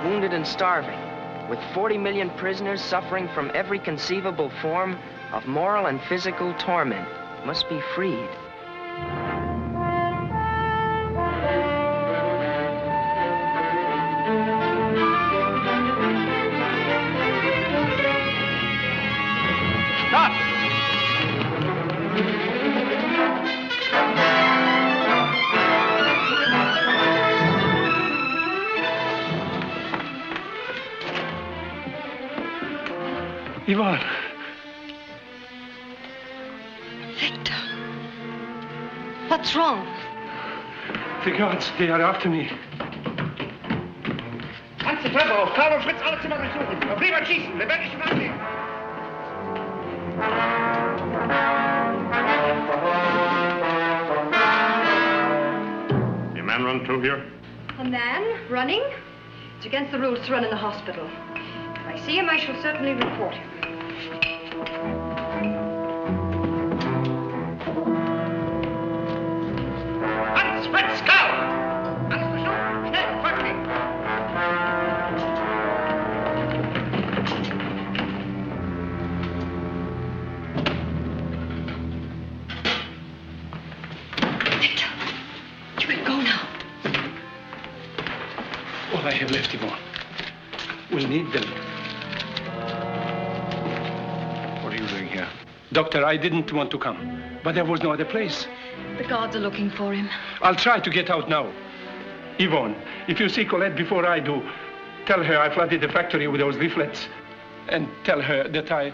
wounded and starving, with 40 million prisoners suffering from every conceivable form of moral and physical torment, must be freed. Stop! Ivan. Victor. What's wrong? The guards, they are after me. Ganze Treppe auf, Karl und Fritz alle Zimmer durchsuchen. Auf niemand schießen, lebendig rangehen. A man run through here? A man running? It's against the rules to run in the hospital. If I see him, I shall certainly report him. Hans, Fritz, Karl! Alles bestimmt? Schnell, folgt mir! Victor, you can go now. All I have left, Yvonne. We'll need them. What are you doing here? Doctor, I didn't want to come, but there was no other place. The guards are looking for him. I'll try to get out now. Yvonne, if you see Colette before I do, tell her I flooded the factory with those leaflets. And tell her that I...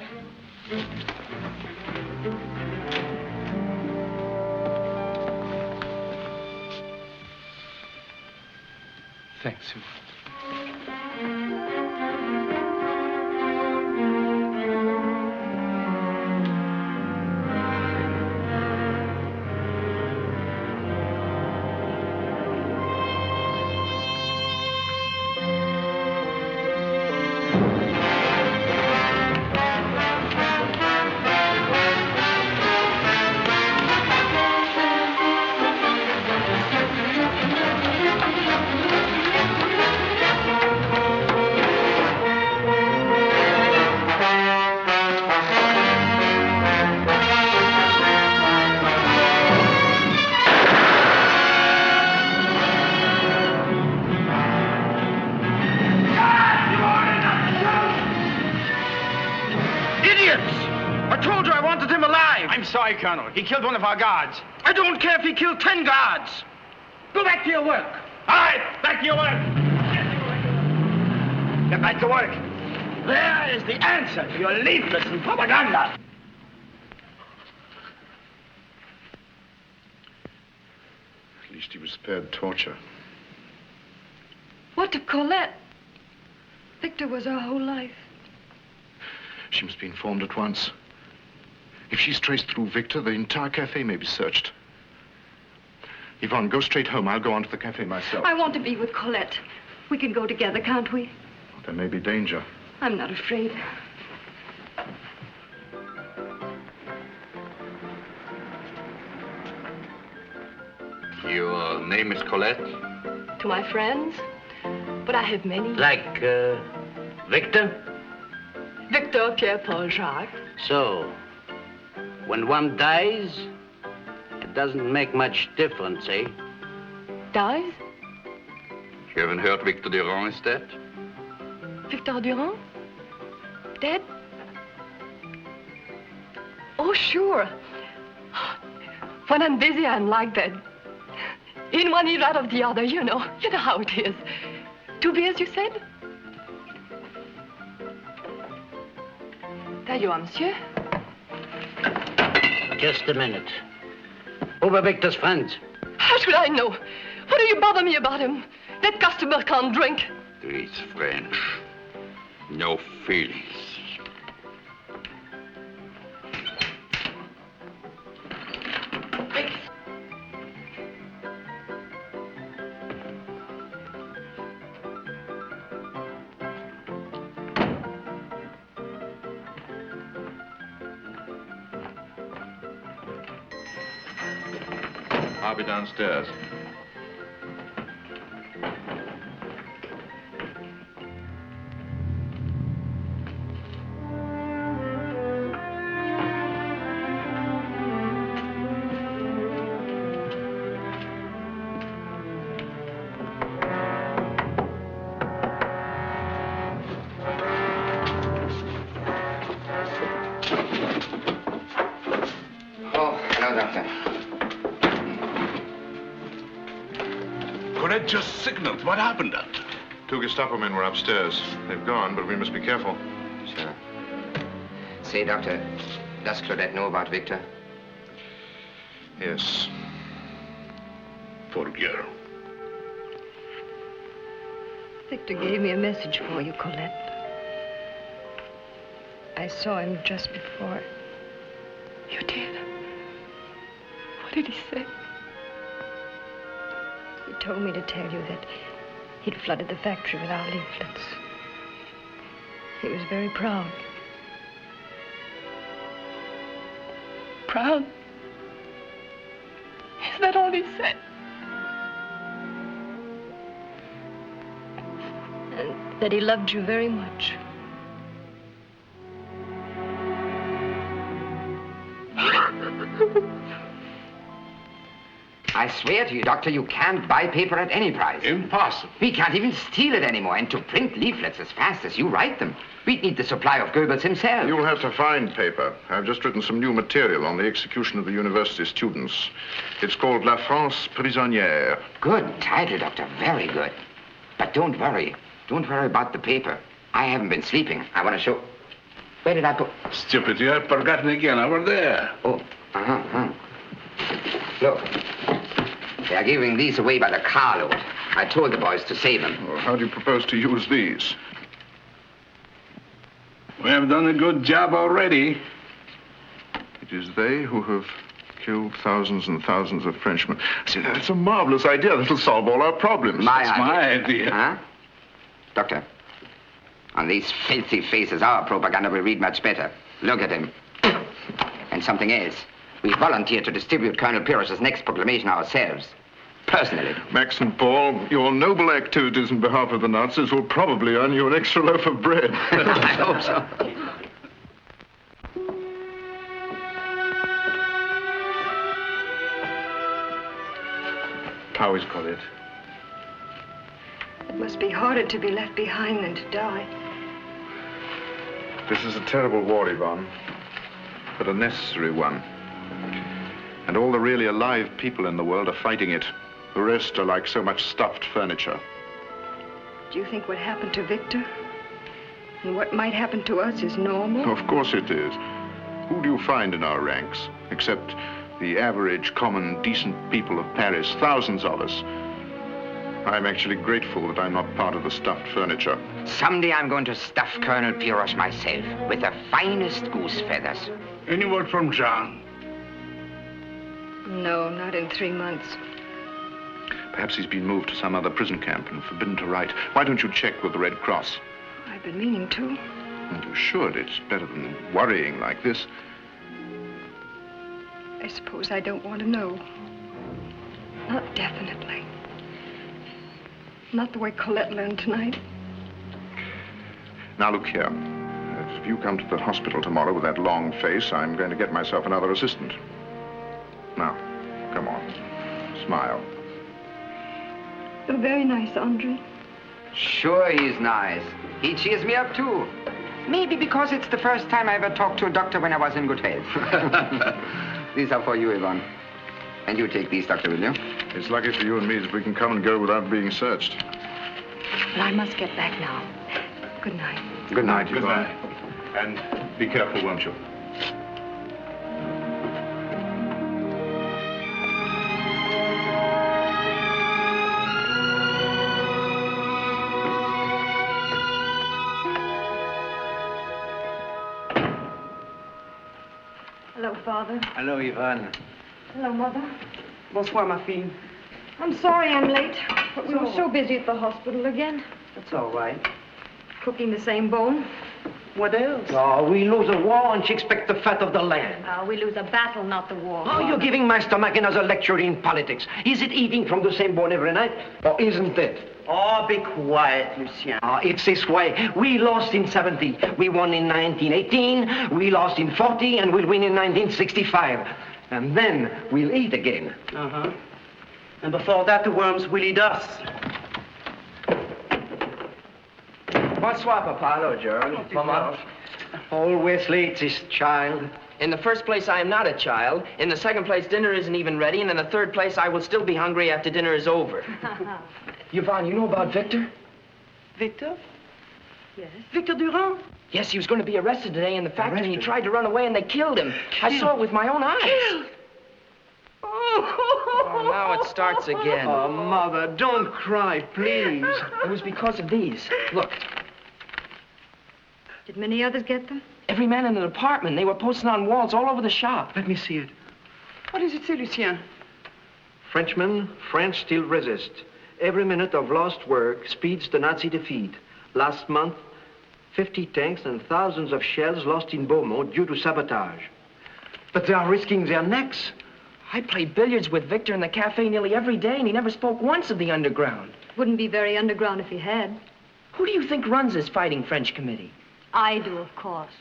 Thanks, Yvonne. Sorry, Colonel. He killed one of our guards. I don't care if he killed 10 guards. Go back to your work. All right, back to your work. Get back to work. There is the answer to your leaflets and propaganda. At least he was spared torture. What of Colette? Victor was her whole life. She must be informed at once. If she's traced through Victor, the entire cafe may be searched. Yvonne, go straight home. I'll go on to the cafe myself. I want to be with Colette. We can go together, can't we? There may be danger. I'm not afraid. Your name is Colette? To my friends? But I have many. Like, Victor? Victor, Pierre, Paul, Jacques. So, when one dies, it doesn't make much difference, eh? Dies? You haven't heard Victor Durand is dead? Victor Durand? Dead? Oh, sure. When I'm busy, I'm like that. In one ear, out of the other, you know. You know how it is. 2 beers, you said? There you are, monsieur. Just a minute. Who were Victor's friends? How should I know? What do you bother me about him? That customer can't drink. He's French. No feelings. I'll be downstairs. just signaled. What happened, Doctor? 2 Gestapo men were upstairs. They've gone, but we must be careful. Sure. Say, Doctor, does Claudette know about Victor? Yes. Poor girl. Victor gave me a message for you, Colette. I saw him just before. You did? What did he say? He told me to tell you that he'd flooded the factory with our leaflets. He was very proud. Proud? Is that all he said? And that he loved you very much. I swear to you, Doctor, you can't buy paper at any price. Impossible. We can't even steal it anymore. And to print leaflets as fast as you write them, we'd need the supply of Goebbels himself. You'll have to find paper. I've just written some new material on the execution of the university students. It's called La France Prisonnière. Good title, Doctor. Very good. But don't worry. Don't worry about the paper. I haven't been sleeping. I want to show... Where did I put... Stupid, you have forgotten again. Over there. Oh, Look. They are giving these away by the carload. I told the boys to save them. Well, how do you propose to use these? We have done a good job already. It is they who have killed thousands and thousands of Frenchmen. See, that's a marvelous idea. That'll solve all our problems. That's my idea. Huh? Doctor, on these filthy faces, our propaganda will read much better. Look at him. And something else. We volunteered to distribute Colonel Piros's next proclamation ourselves. Personally. Max and Paul, your noble activities in behalf of the Nazis will probably earn you an extra loaf of bread. I hope so. How is Colette? It must be harder to be left behind than to die. This is a terrible war, Yvonne, but a necessary one. And all the really alive people in the world are fighting it. The rest are like so much stuffed furniture. Do you think what happened to Victor and what might happen to us is normal? Of course it is. Who do you find in our ranks, except the average, common, decent people of Paris, thousands of us? I'm actually grateful that I'm not part of the stuffed furniture. Someday I'm going to stuff Colonel Pirosh myself with the finest goose feathers. Any word from Jean? No, not in 3 months. Perhaps he's been moved to some other prison camp and forbidden to write. Why don't you check with the Red Cross? I've been meaning to. You should. It's better than worrying like this. I suppose I don't want to know. Not definitely. Not the way Colette learned tonight. Now, look here. If you come to the hospital tomorrow with that long face, I'm going to get myself another assistant. Now, come on. Smile. You're very nice, Andre. Sure he's nice. He cheers me up, too. Maybe because it's the first time I ever talked to a doctor when I was in good health. These are for you, Yvonne. And you take these, Doctor, will you? It's lucky for you and me that we can come and go without being searched. Well, I must get back now. Good night. Good night, Good Yvonne. night. And be careful, won't you? Hello, Father. Hello, Yvonne. Hello, Mother. Bonsoir, ma fille. I'm sorry I'm late, but we were so busy at the hospital again. That's all right. Cooking the same bone. What else? Oh, we lose a war and she expects the fat of the land. We lose a battle, not the war. Oh, you're giving Master Mac another lecture in politics. Is it eating from the same bone every night, or isn't it? Oh, be quiet, Lucien. It's this way. We lost in 70. We won in 1918. We lost in 40, and we'll win in 1965. And then we'll eat again. Uh-huh. And before that, the worms will eat us. Bonsoir, Papa. Hello, Gerald. Mama. Always late, this child. In the first place, I am not a child. In the second place, dinner isn't even ready. And in the third place, I will still be hungry after dinner is over. Yvonne, you know about Victor? Victor? Yes. Victor Durand? Yes, he was going to be arrested today in the factory, and he tried to run away, and they killed him. I saw it with my own eyes. Killed? Oh, now it starts again. Oh, Mother, don't cry, please. It was because of these. Look, Did many others get them? every man in the department, they were posted on walls all over the shop. Let me see it. What does it say, Lucien? Frenchmen, France still resist. Every minute of lost work speeds the Nazi defeat. Last month, 50 tanks and thousands of shells lost in Beaumont due to sabotage. But they are risking their necks. I played billiards with Victor in the cafe nearly every day, and he never spoke once of the underground. Wouldn't be very underground if he had. Who do you think runs this fighting French committee? I do, of course.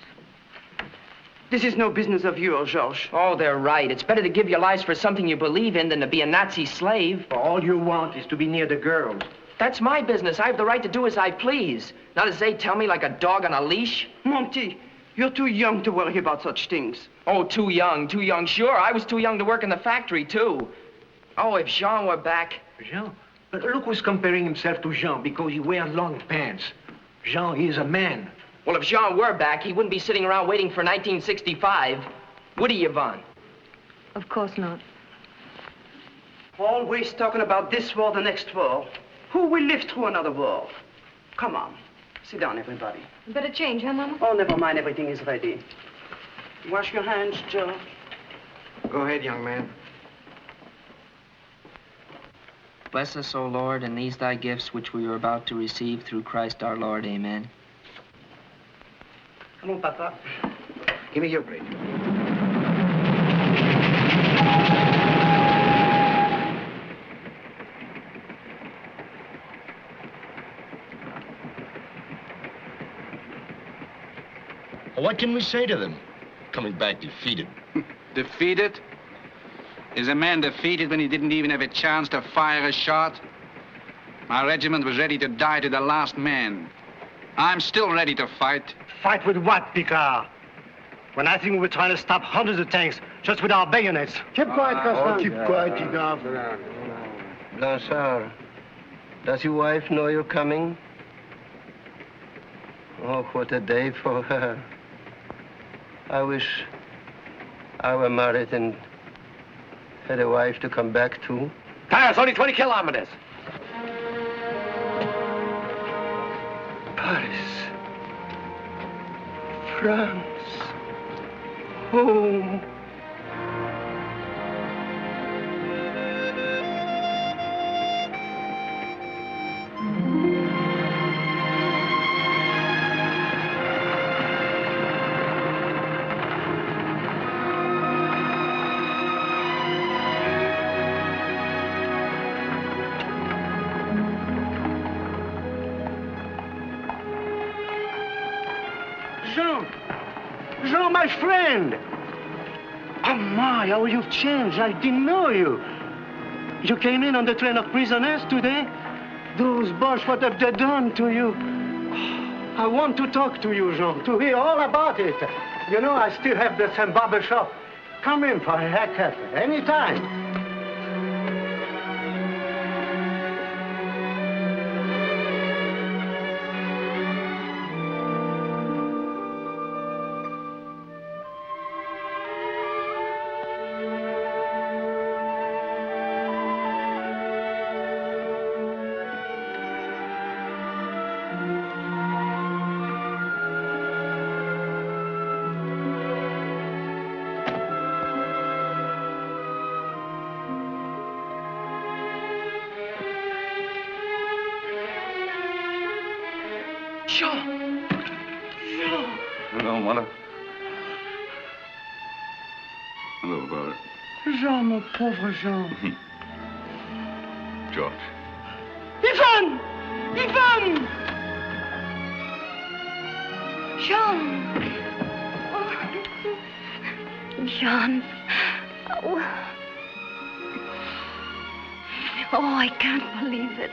This is no business of yours, Georges. Oh, they're right. It's better to give your lives for something you believe in than to be a Nazi slave. All you want is to be near the girls. That's my business. I have the right to do as I please. Not as they tell me like a dog on a leash. Monty, you're too young to worry about such things. Oh, too young, too young. Sure, I was too young to work in the factory, too. Oh, if Jean were back. Jean? But look who's comparing himself to Jean because he wears long pants. Jean is a man. Well, if Jean were back, he wouldn't be sitting around waiting for 1965. Would he, Yvonne? Of course not. Always talking about this war, the next war. Who will live through another war? Come on. Sit down, everybody. Better change, huh, Mama? Oh, never mind. Everything is ready. Wash your hands, Joe. Go ahead, young man. Bless us, O Lord, and these thy gifts which we are about to receive through Christ our Lord. Amen. Come on, Papa. Give me your plate. What can we say to them? Coming back defeated. Defeated? Is a man defeated when he didn't even have a chance to fire a shot? My regiment was ready to die to the last man. I'm still ready to fight. Fight with what, Picard? When I think we were trying to stop hundreds of tanks just with our bayonets. Keep quiet, Gaston. Keep quiet, enough. Blanchard, does your wife know you're coming? Oh, what a day for her. I wish I were married and had a wife to come back to. Tires, only 20 kilometers. Paris. France. Home. Jean, my friend! Oh, my, how you've changed. I didn't know you. You came in on the train of prisoners today? Those Boches, what have they done to you? I want to talk to you, Jean, to hear all about it. You know, I still have the same barber shop. Come in for a haircut anytime. Hello, Mother. Hello, Father. Jean, mon pauvre Jean. George. Yvonne! Yvonne! Jean! Oh. Jean. Oh. Oh, I can't believe it.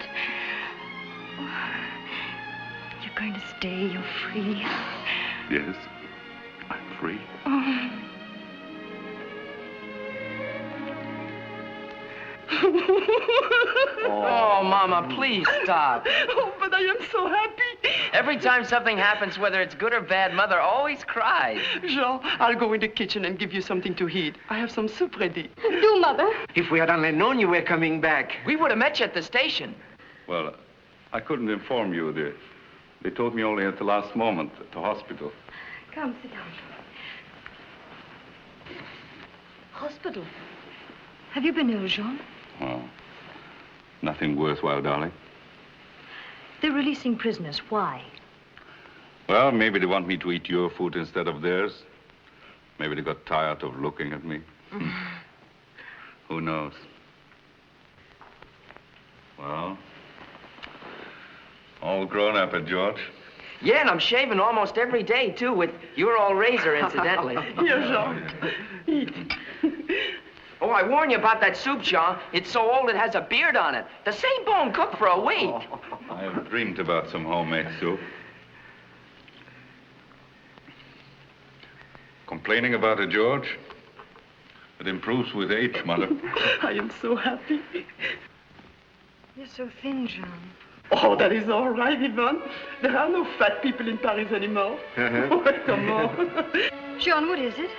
You're going to stay. You're free. Yes, I'm free. Oh. Oh, Mama, please stop. Oh, but I am so happy. Every time something happens, whether it's good or bad, Mother always cries. Jean, I'll go in the kitchen and give you something to eat. I have some soup ready. Do, Mother. If we had only known you were coming back. We would have met you at the station. Well, I couldn't inform you. They told me only at the last moment at the hospital. Come, sit down. Hospital? Have you been ill, Jean? Well, nothing worthwhile, darling. They're releasing prisoners. Why? Well, maybe they want me to eat your food instead of theirs. Maybe they got tired of looking at me. Who knows? Well, all grown up, George. Yeah, and I'm shaving almost every day, too, with your old razor, incidentally. Here, Jean. Eat. Oh, I warn you about that soup, Jean. It's so old it has a beard on it. The same bone cooked for a week. I've dreamed about some homemade soup. Complaining about it, George? It improves with age, Mother. I am so happy. You're so thin, Jean. Oh, that is all right, Yvonne. There are no fat people in Paris anymore. Oh, come on. Jean, what is it?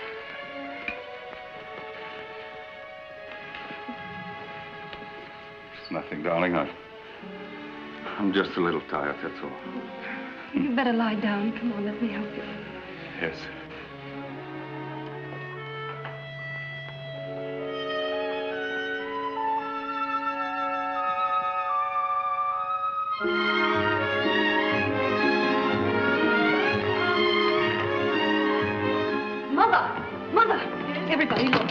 It's nothing, darling. I'm just a little tired, that's all. You better lie down. Come on, let me help you. Yes. Mother! Everybody, look.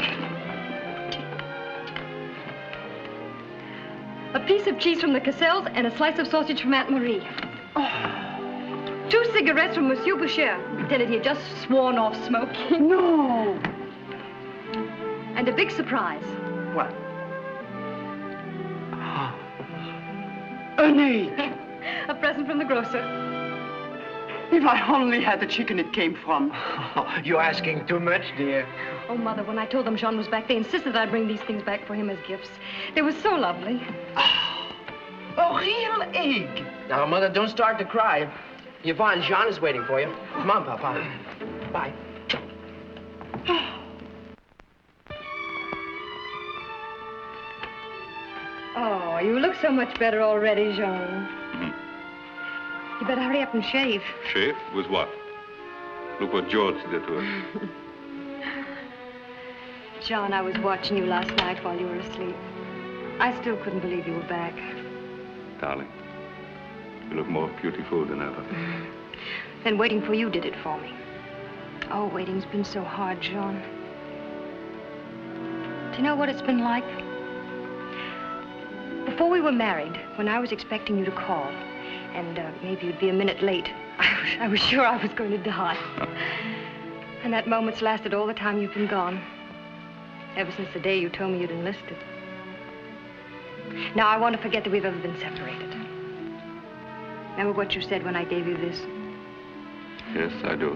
A piece of cheese from the Cassels and a slice of sausage from Aunt Marie. Oh. 2 cigarettes from Monsieur Boucher, pretended he had just sworn off smoking. No! And a big surprise. What? An egg! A present from the grocer. If I only had the chicken it came from. Oh, you're asking too much, dear. Oh, Mother, when I told them Jean was back, they insisted I'd bring these things back for him as gifts. They were so lovely. A real egg! Now, Mother, don't start to cry. Yvonne, Jean is waiting for you. Come on, Papa. Bye. Oh, you look so much better already, Jean. You better hurry up and shave. Shave? With what? Look what George did to it. John, I was watching you last night while you were asleep. I still couldn't believe you were back. Darling, you look more beautiful than ever. Then waiting for you did it for me. Oh, waiting's been so hard, John. Do you know what it's been like? Before we were married, when I was expecting you to call, and maybe you'd be a minute late, I was sure I was going to die. And that moment's lasted all the time you've been gone. Ever since the day you told me you'd enlisted. Now I want to forget that we've ever been separated. Remember what you said when I gave you this? Yes, I do.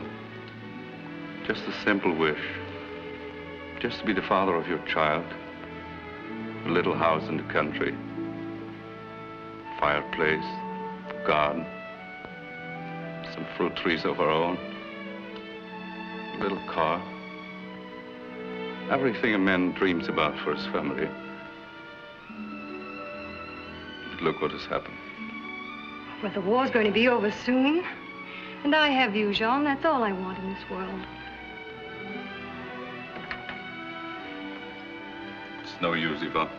Just a simple wish. Just to be the father of your child. A little house in the country. Fireplace, garden. Some fruit trees of our own. A little car. Everything a man dreams about for his family. But look what has happened. Well, the war's going to be over soon. And I have you, Jean. That's all I want in this world. It's no use, Yvonne.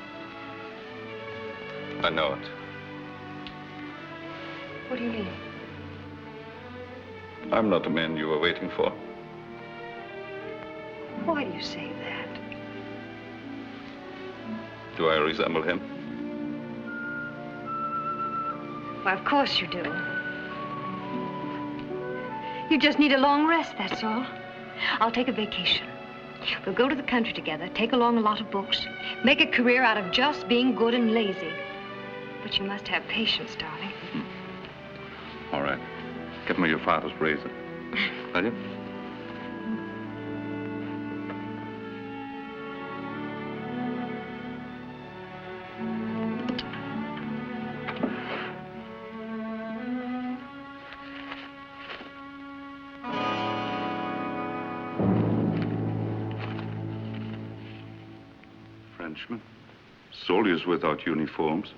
I know it. What do you mean? I'm not the man you were waiting for. Why do you say that? Do I resemble him? Why, of course you do. You just need a long rest, that's all. I'll take a vacation. We'll go to the country together, take along a lot of books, make a career out of just being good and lazy. But you must have patience, darling. All right. Get me your father's razor. Will you? Frenchmen, soldiers without uniforms.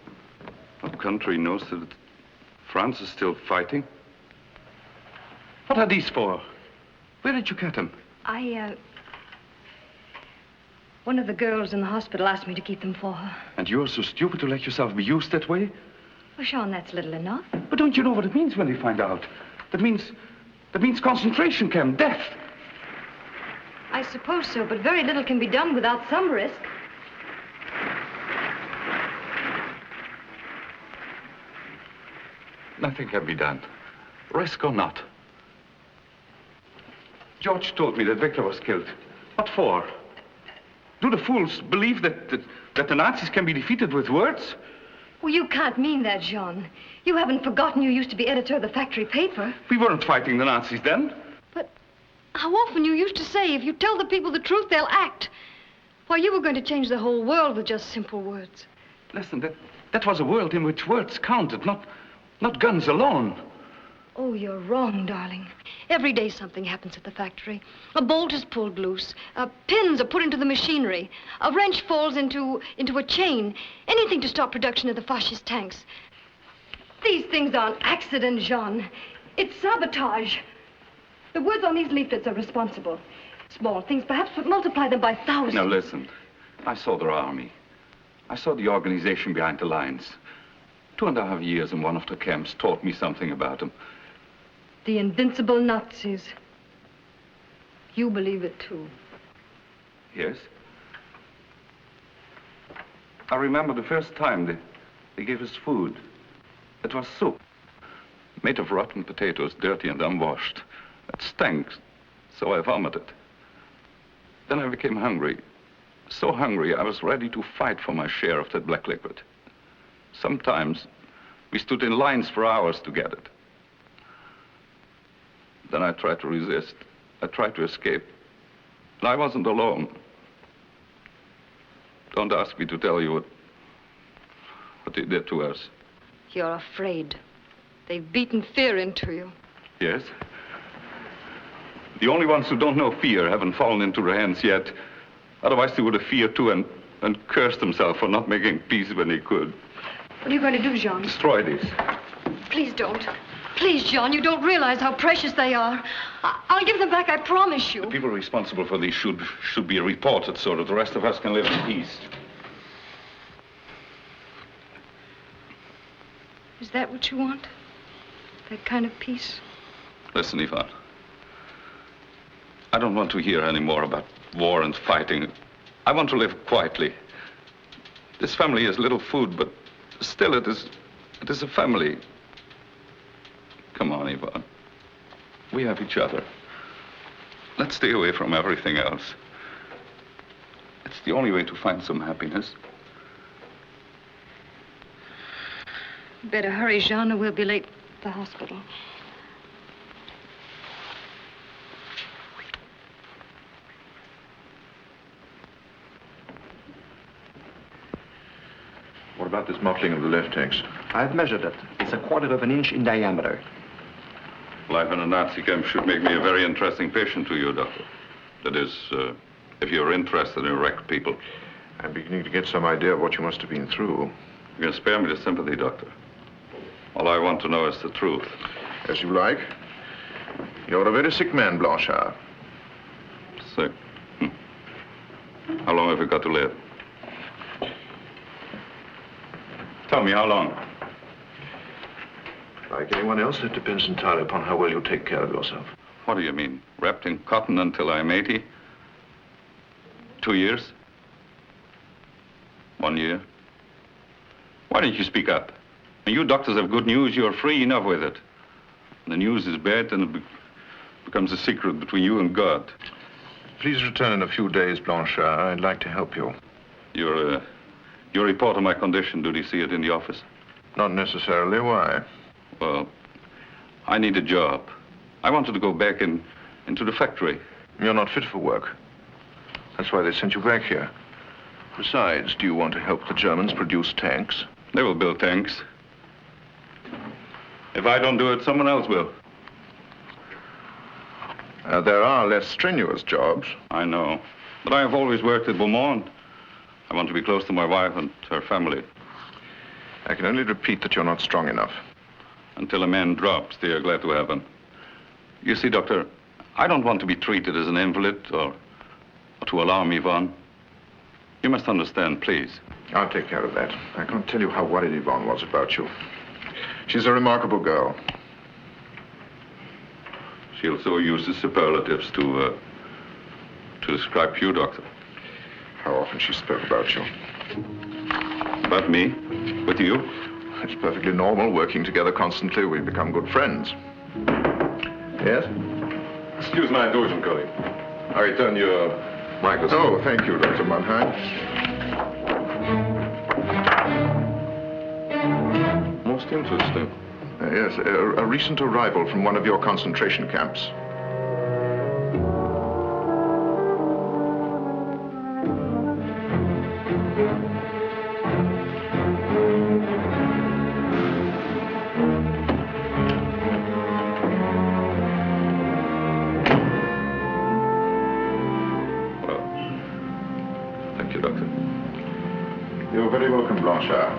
Our country knows that France is still fighting. What are these for? Where did you get them? One of the girls in the hospital asked me to keep them for her. And you're so stupid to let yourself be used that way? Well, Sean, that's little enough. But don't you know what it means when they find out? That means concentration camp, death. I suppose so, but very little can be done without some risk. Nothing can be done, risk or not. George told me that Victor was killed. What for? Do the fools believe that the Nazis can be defeated with words? Well, you can't mean that, Jean. You haven't forgotten you used to be editor of the factory paper. We weren't fighting the Nazis then. But how often you used to say, if you tell the people the truth, they'll act. Why, you were going to change the whole world with just simple words. Listen, that was a world in which words counted, not guns alone. Oh, you're wrong, darling. Every day something happens at the factory. A bolt is pulled loose. Pins are put into the machinery. A wrench falls into a chain. Anything to stop production of the fascist tanks. These things aren't accident, Jean. It's sabotage. The words on these leaflets are responsible. Small things, perhaps, but multiply them by thousands. Now, listen. I saw their army. I saw the organization behind the lines. 2.5 years in one of the camps taught me something about them. The invincible Nazis. You believe it, too. Yes. I remember the first time they gave us food. It was soup, made of rotten potatoes, dirty and unwashed. It stank, so I vomited. Then I became hungry. So hungry, I was ready to fight for my share of that black liquid. Sometimes we stood in lines for hours to get it. Then I tried to resist. I tried to escape. And I wasn't alone. Don't ask me to tell you what they did to us. You're afraid. They've beaten fear into you. Yes? The only ones who don't know fear haven't fallen into their hands yet. Otherwise they would have feared too and cursed themselves for not making peace when they could. What are you going to do, Jean? Destroy these. Please don't. Please, John, you don't realize how precious they are. I'll give them back, I promise you. The people responsible for these should be reported so that the rest of us can live in peace. Is that what you want? That kind of peace? Listen, Ivan. I don't want to hear any more about war and fighting. I want to live quietly. This family has little food, but still it is a family. Come on, Ivan. We have each other. Let's stay away from everything else. It's the only way to find some happiness. Better hurry, Jean, or we'll be late at the hospital. What about this mottling of the left tanks? I've measured it. It's 1/4 of an inch in diameter. Life in a Nazi camp should make me a very interesting patient to you, Doctor. That is, if you're interested in wrecked people. I'm beginning to get some idea of what you must have been through. You can spare me the sympathy, Doctor. All I want to know is the truth. As you like. You're a very sick man, Blanchard. Sick? How long have you got to live? Tell me, how long? Like anyone else, it depends entirely upon how well you take care of yourself. What do you mean? Wrapped in cotton until I'm 80? 2 years? 1 year? Why don't you speak up? When you doctors have good news, you're free enough with it. When the news is bad, then it becomes a secret between you and God. Please return in a few days, Blanchard. I'd like to help you. You report on my condition. Do they see it in the office? Not necessarily. Why? Well, I need a job. I wanted to go back into the factory. You're not fit for work. That's why they sent you back here. Besides, do you want to help the Germans produce tanks? They will build tanks. If I don't do it, someone else will. There are less strenuous jobs. I know. But I have always worked at Beaumont. I want to be close to my wife and her family. I can only repeat that you're not strong enough. Until a man drops, they are glad to have him. You see, Doctor, I don't want to be treated as an invalid or to alarm Yvonne. You must understand, please. I'll take care of that. I can't tell you how worried Yvonne was about you. She's a remarkable girl. She also uses superlatives to describe you, Doctor. How often she spoke about you. About me? With you? It's perfectly normal, working together constantly. We've become good friends. Yes? Excuse my intrusion, colleague. I return your microscope. Oh, thank you, Dr. Mannheim. Most interesting. Yes, a recent arrival from one of your concentration camps. Thank you, Doctor. You're very welcome, Blanchard.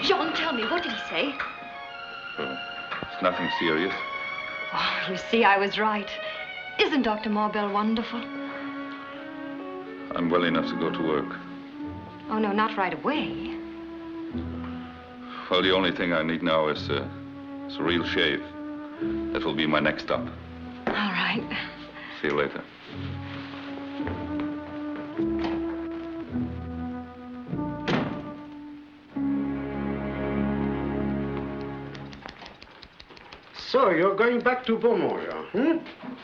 Jean, tell me, what did he say? It's nothing serious. Oh, you see, I was right. Isn't Dr. Marbell wonderful? I'm well enough to go to work. Oh, no, not right away. Well, the only thing I need now is a real shave. That will be my next stop. All right. See you later. So, you're going back to Beaumont, Jean,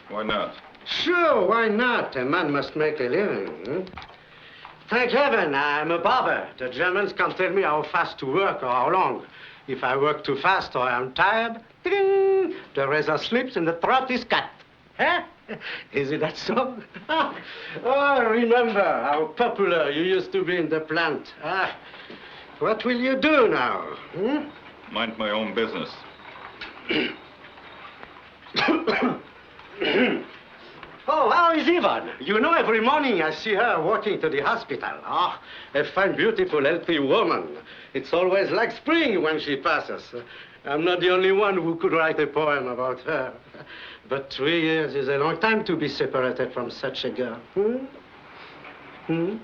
Why not? Sure, why not? A man must make a living, Thank heaven, I'm a barber. The Germans can't tell me how fast to work or how long. If I work too fast or I'm tired, ding, the razor slips and the throat is cut. Huh? Isn't that so? Oh, remember how popular you used to be in the plant. What will you do now? Mind my own business. Oh, how is Yvonne? You know, every morning I see her walking to the hospital. Ah, a fine, beautiful, healthy woman. It's always like spring when she passes. I'm not the only one who could write a poem about her. But 3 years is a long time to be separated from such a girl. And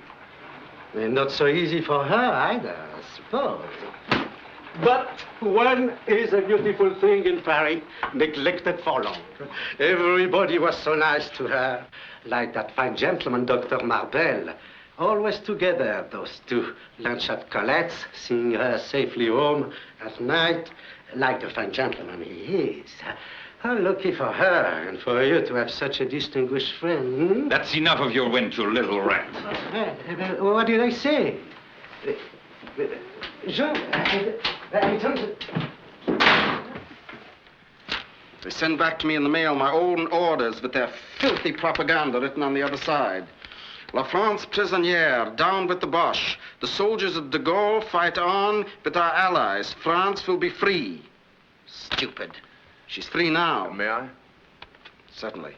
not so easy for her either, I suppose. But one is a beautiful thing in Paris, neglected for long. Everybody was so nice to her, like that fine gentleman, Dr. Marbell. Always together, those two. Lunch at Colette's, seeing her safely home at night, like the fine gentleman he is. How lucky for her and for you to have such a distinguished friend. That's enough of your wench, you little rat. What did I say? Jean, I don't... They send back to me in the mail my own orders with their filthy propaganda written on the other side. La France prisonnière, down with the Boche. The soldiers of de Gaulle fight on with our allies. France will be free. Stupid. She's free now. May I? Certainly.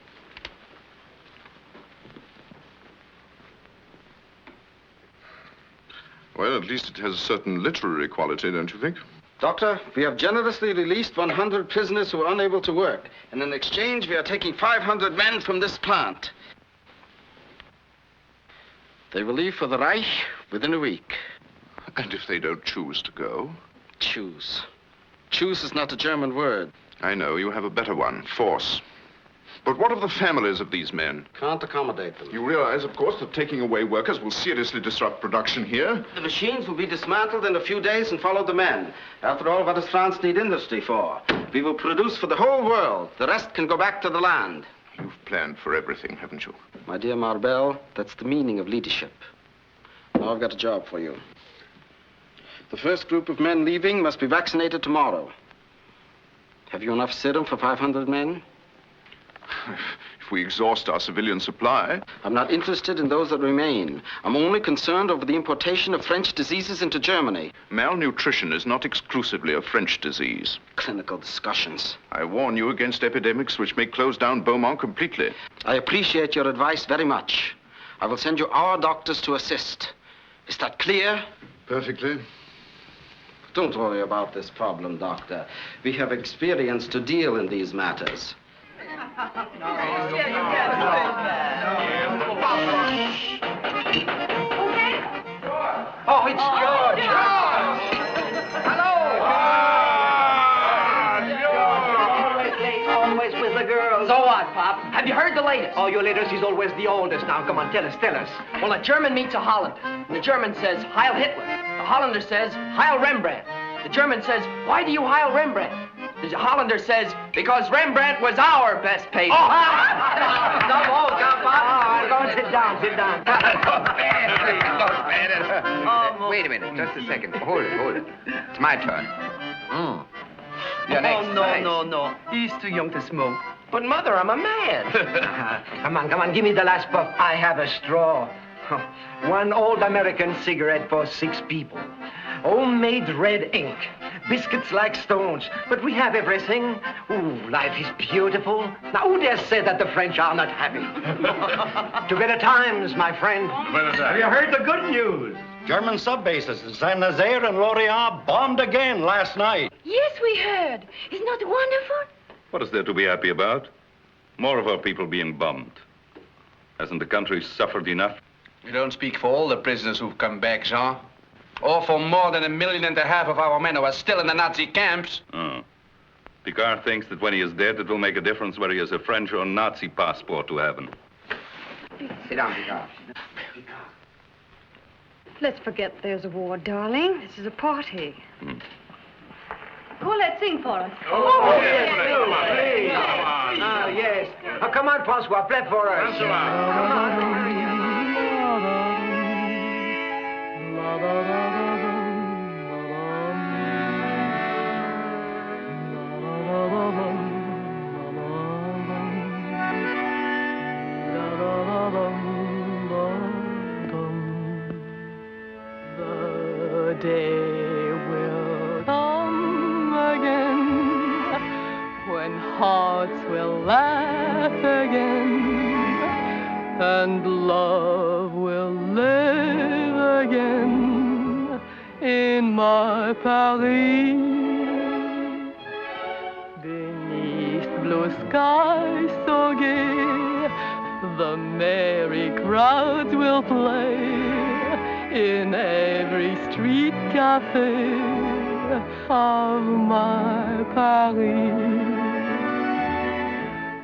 Well, at least it has a certain literary quality, don't you think? Doctor, we have generously released 100 prisoners who are unable to work. And in exchange, we are taking 500 men from this plant. They will leave for the Reich within a week. And if they don't choose to go? Choose. Choose is not a German word. I know, you have a better one, force. But what of the families of these men? Can't accommodate them. You realize, of course, that taking away workers will seriously disrupt production here? The machines will be dismantled in a few days and follow the men. After all, what does France need industry for? We will produce for the whole world. The rest can go back to the land. You've planned for everything, haven't you? My dear Marbell, that's the meaning of leadership. Now I've got a job for you. The first group of men leaving must be vaccinated tomorrow. Have you enough serum for 500 men? if we exhaust our civilian supply. I'm not interested in those that remain. I'm only concerned over the importation of French diseases into Germany. Malnutrition is not exclusively a French disease. Clinical discussions. I warn you against epidemics which may close down Beaumont completely. I appreciate your advice very much. I will send you our doctors to assist. Is that clear? Perfectly. Don't worry about this problem, Doctor. We have experience to deal in these matters. Oh, it's George. Hello. Always with the girls. So what, Pop? Have you heard the latest? Oh, your latest is always the oldest. Now, come on, tell us. Well, a German meets a Hollander. And the German says, Heil Hitler. The Hollander says, Heil Rembrandt. The German says, why do you Heil Rembrandt? The Hollander says, because Rembrandt was our best painter. Come on, sit down. Wait a minute, just a second. Hold it. It's my turn. You're next. No. He's too young to smoke. But, Mother, I'm a man. Come on, give me the last puff. I have a straw. One old American cigarette for 6 people. Homemade red ink. Biscuits like stones. But we have everything. Ooh, life is beautiful. Now, who dares say that the French are not happy? To better times, my friend. Have you heard the good news? German sub-bases in Saint-Nazaire and Lorient bombed again last night. Yes, we heard. Isn't that wonderful? What is there to be happy about? More of our people being bombed. Hasn't the country suffered enough? You don't speak for all the prisoners who've come back, Jean. Or for more than 1.5 million of our men who are still in the Nazi camps. Oh. Picard thinks that when he is dead, it will make a difference whether he has a French or Nazi passport to heaven. Sit down, Picard. Let's forget there's a war, darling. This is a party. Who let's sing for us? Oh, yes, please. Ah, yes. Oh, come on, Francois, play for us. Come on. The day will come again when hearts will laugh again and love will live again in my Paris. Beneath blue skies so gay, the merry crowds will play in every street cafe of my Paris.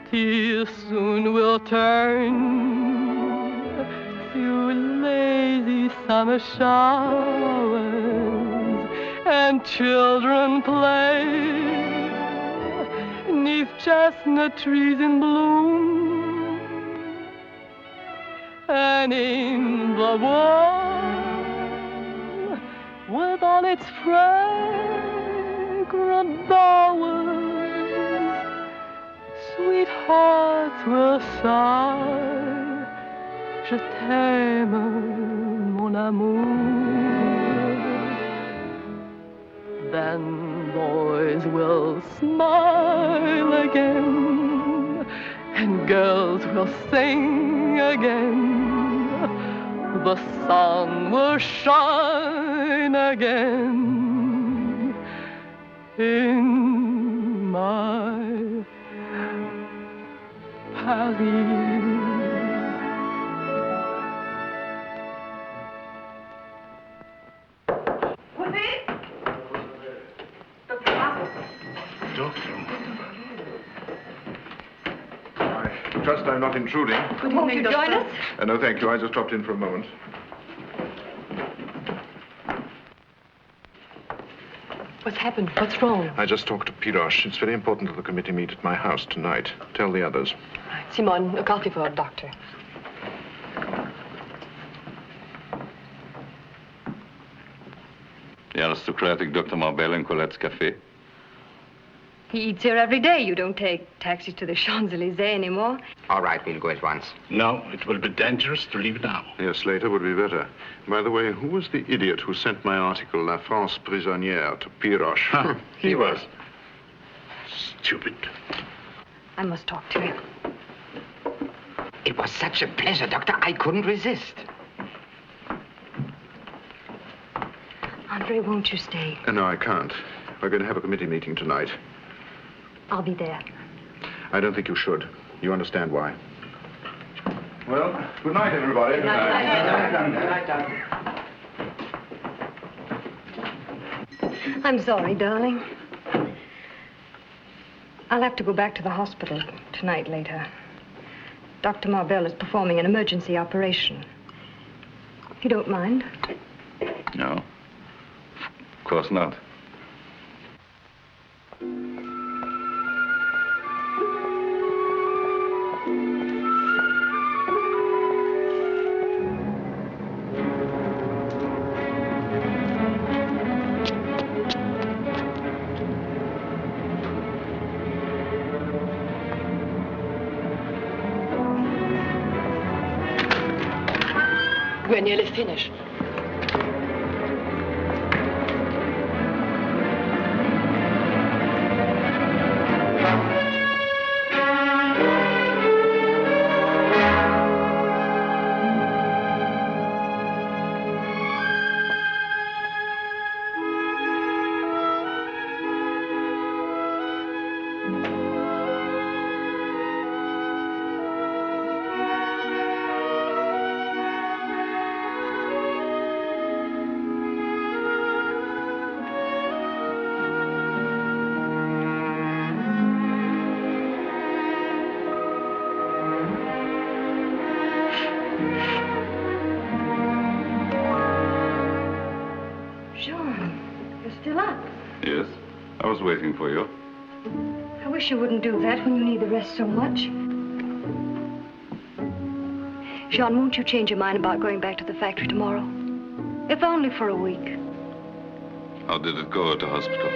Tears soon will turn to lazy summer showers, and children play 'neath chestnut trees in bloom, and in the world, with all its fragrant bowers, sweethearts will sigh, je t'aime, mon amour. Then boys will smile again, and girls will sing again. The sun will shine again in my Paris. Who's it? Doctor. I trust I'm not intruding. Won't you join us? No, thank you. I just dropped in for a moment. What's happened? What's wrong? I just talked to Pirosh. It's very important that the committee meet at my house tonight. Tell the others. Simon, a coffee for a doctor. The aristocratic Dr. Marbel in Colette's Café. He eats here every day. You don't take taxis to the Champs-Élysées anymore. All right, we'll go at once. No, it will be dangerous to leave now. Yes, later would be better. By the way, who was the idiot who sent my article, La France Prisonnière, to Piroche? He was. Stupid. I must talk to you. It was such a pleasure, Doctor. I couldn't resist. Andre, won't you stay? No, I can't. We're going to have a committee meeting tonight. I'll be there. I don't think you should. You understand why. Well, good night, everybody. Good night, Doctor. I'm sorry, darling. I'll have to go back to the hospital tonight later. Dr. Marbell is performing an emergency operation. You don't mind? No. Of course not. We're nearly finished. Yes, I was waiting for you. I wish you wouldn't do that when you need the rest so much. Jean, won't you change your mind about going back to the factory tomorrow? If only for a week. How did it go at the hospital?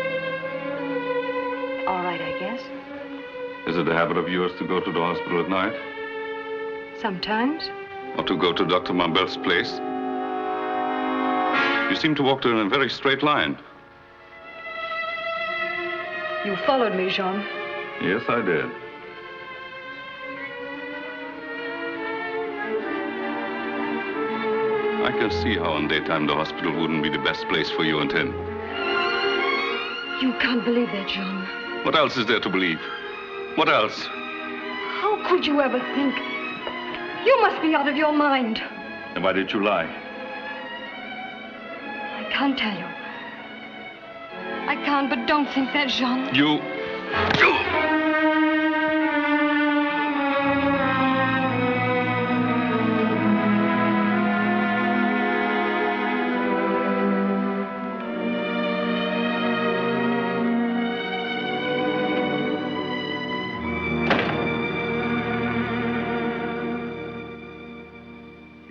All right, I guess. Is it a habit of yours to go to the hospital at night? Sometimes. Or to go to Dr. Marbell's place? You seem to walk there in a very straight line. You followed me, Jean. Yes, I did. I can see how in daytime the hospital wouldn't be the best place for you and him. You can't believe that, Jean. What else is there to believe? What else? How could you ever think? You must be out of your mind. And why did you lie? I can't tell you. I can't, but don't think that, Jean. You...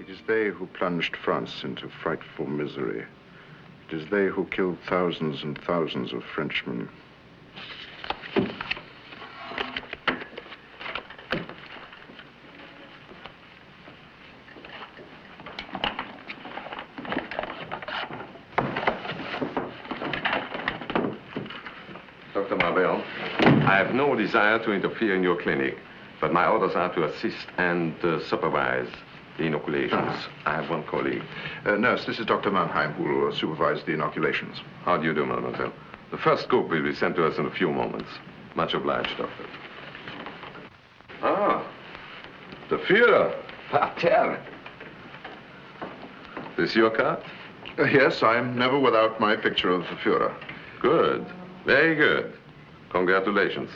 It is they who plunged France into frightful misery. It is they who killed thousands and thousands of Frenchmen. Dr. Marbell, I have no desire to interfere in your clinic, but my orders are to assist and supervise the inoculations. I have one colleague. Nurse, this is Dr. Mannheim, who will supervise the inoculations. How do you do, mademoiselle? The first group will be sent to us in a few moments. Much obliged, doctor. Ah, the Führer. Parterre. This your card? Yes, I'm never without my picture of the Führer. Good. Very good. Congratulations.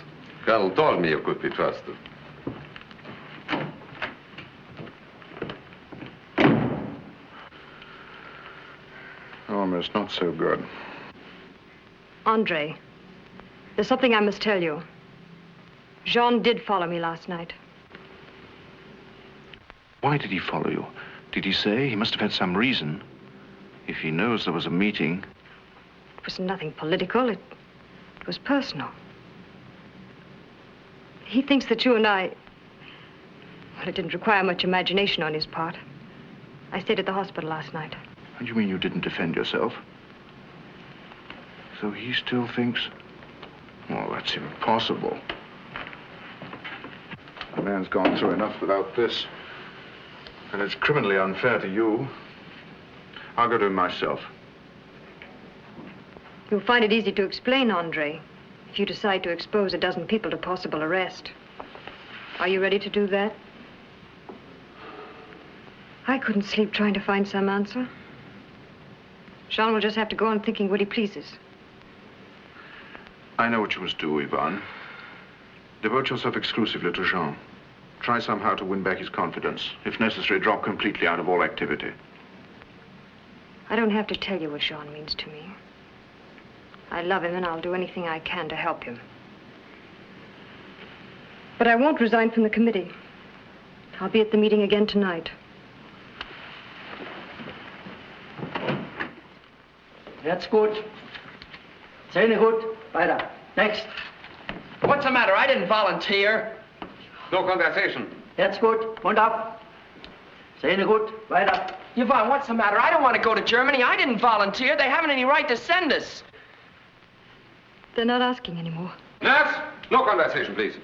Colonel told me you could be trusted. Almost not so good. Andre, there's something I must tell you. Jean did follow me last night. Why did he follow you? Did he say? He must have had some reason. If he knows there was a meeting. It was nothing political. It was personal. He thinks that you and I... Well, it didn't require much imagination on his part. I stayed at the hospital last night. And you mean you didn't defend yourself? So he still thinks... Well, that's impossible. The man's gone through enough without this. And it's criminally unfair to you. I'll go to him myself. You'll find it easy to explain, Andre, if you decide to expose a dozen people to possible arrest. Are you ready to do that? I couldn't sleep trying to find some answer. Jean will just have to go on thinking what he pleases. I know what you must do, Yvonne. Devote yourself exclusively to Jean. Try somehow to win back his confidence. If necessary, drop completely out of all activity. I don't have to tell you what Jean means to me. I love him, and I'll do anything I can to help him. But I won't resign from the committee. I'll be at the meeting again tonight. That's good. Sehr gut. Weiter. Next. What's the matter? I didn't volunteer. No conversation. That's good. Mund up. Sehr gut. Weiter. Yvonne, what's the matter? I don't want to go to Germany. I didn't volunteer. They haven't any right to send us. They're not asking anymore. Nurse, no conversation, please.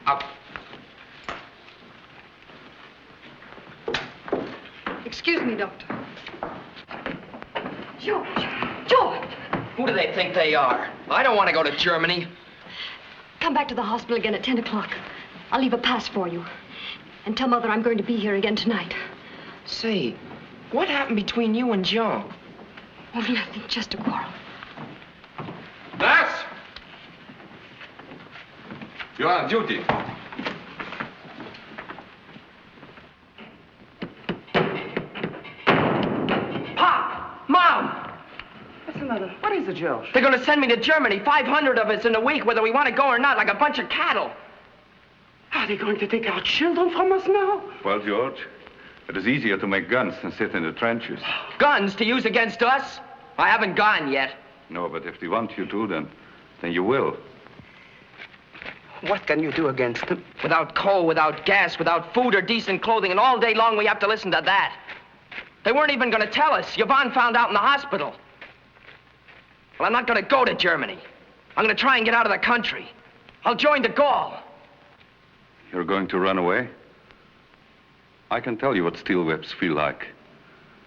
Up. Excuse me, Doctor. George! George! Who do they think they are? I don't want to go to Germany. Come back to the hospital again at 10 o'clock. I'll leave a pass for you. And tell Mother I'm going to be here again tonight. Say, what happened between you and Jean? Oh, nothing, just a quarrel. Nurse! You're on duty. Pop! Mom! What's the matter? What is it, George? They're going to send me to Germany, 500 of us in a week, whether we want to go or not, like a bunch of cattle. Are they going to take our children from us now? Well, George, it is easier to make guns than sit in the trenches. Guns to use against us? I haven't gone yet. No, but if they want you to, then you will. What can you do against them? Without coal, without gas, without food or decent clothing, and all day long we have to listen to that. They weren't even going to tell us. Yvonne found out in the hospital. Well, I'm not going to go to Germany. I'm going to try and get out of the country. I'll join de Gaulle. You're going to run away? I can tell you what steel whips feel like.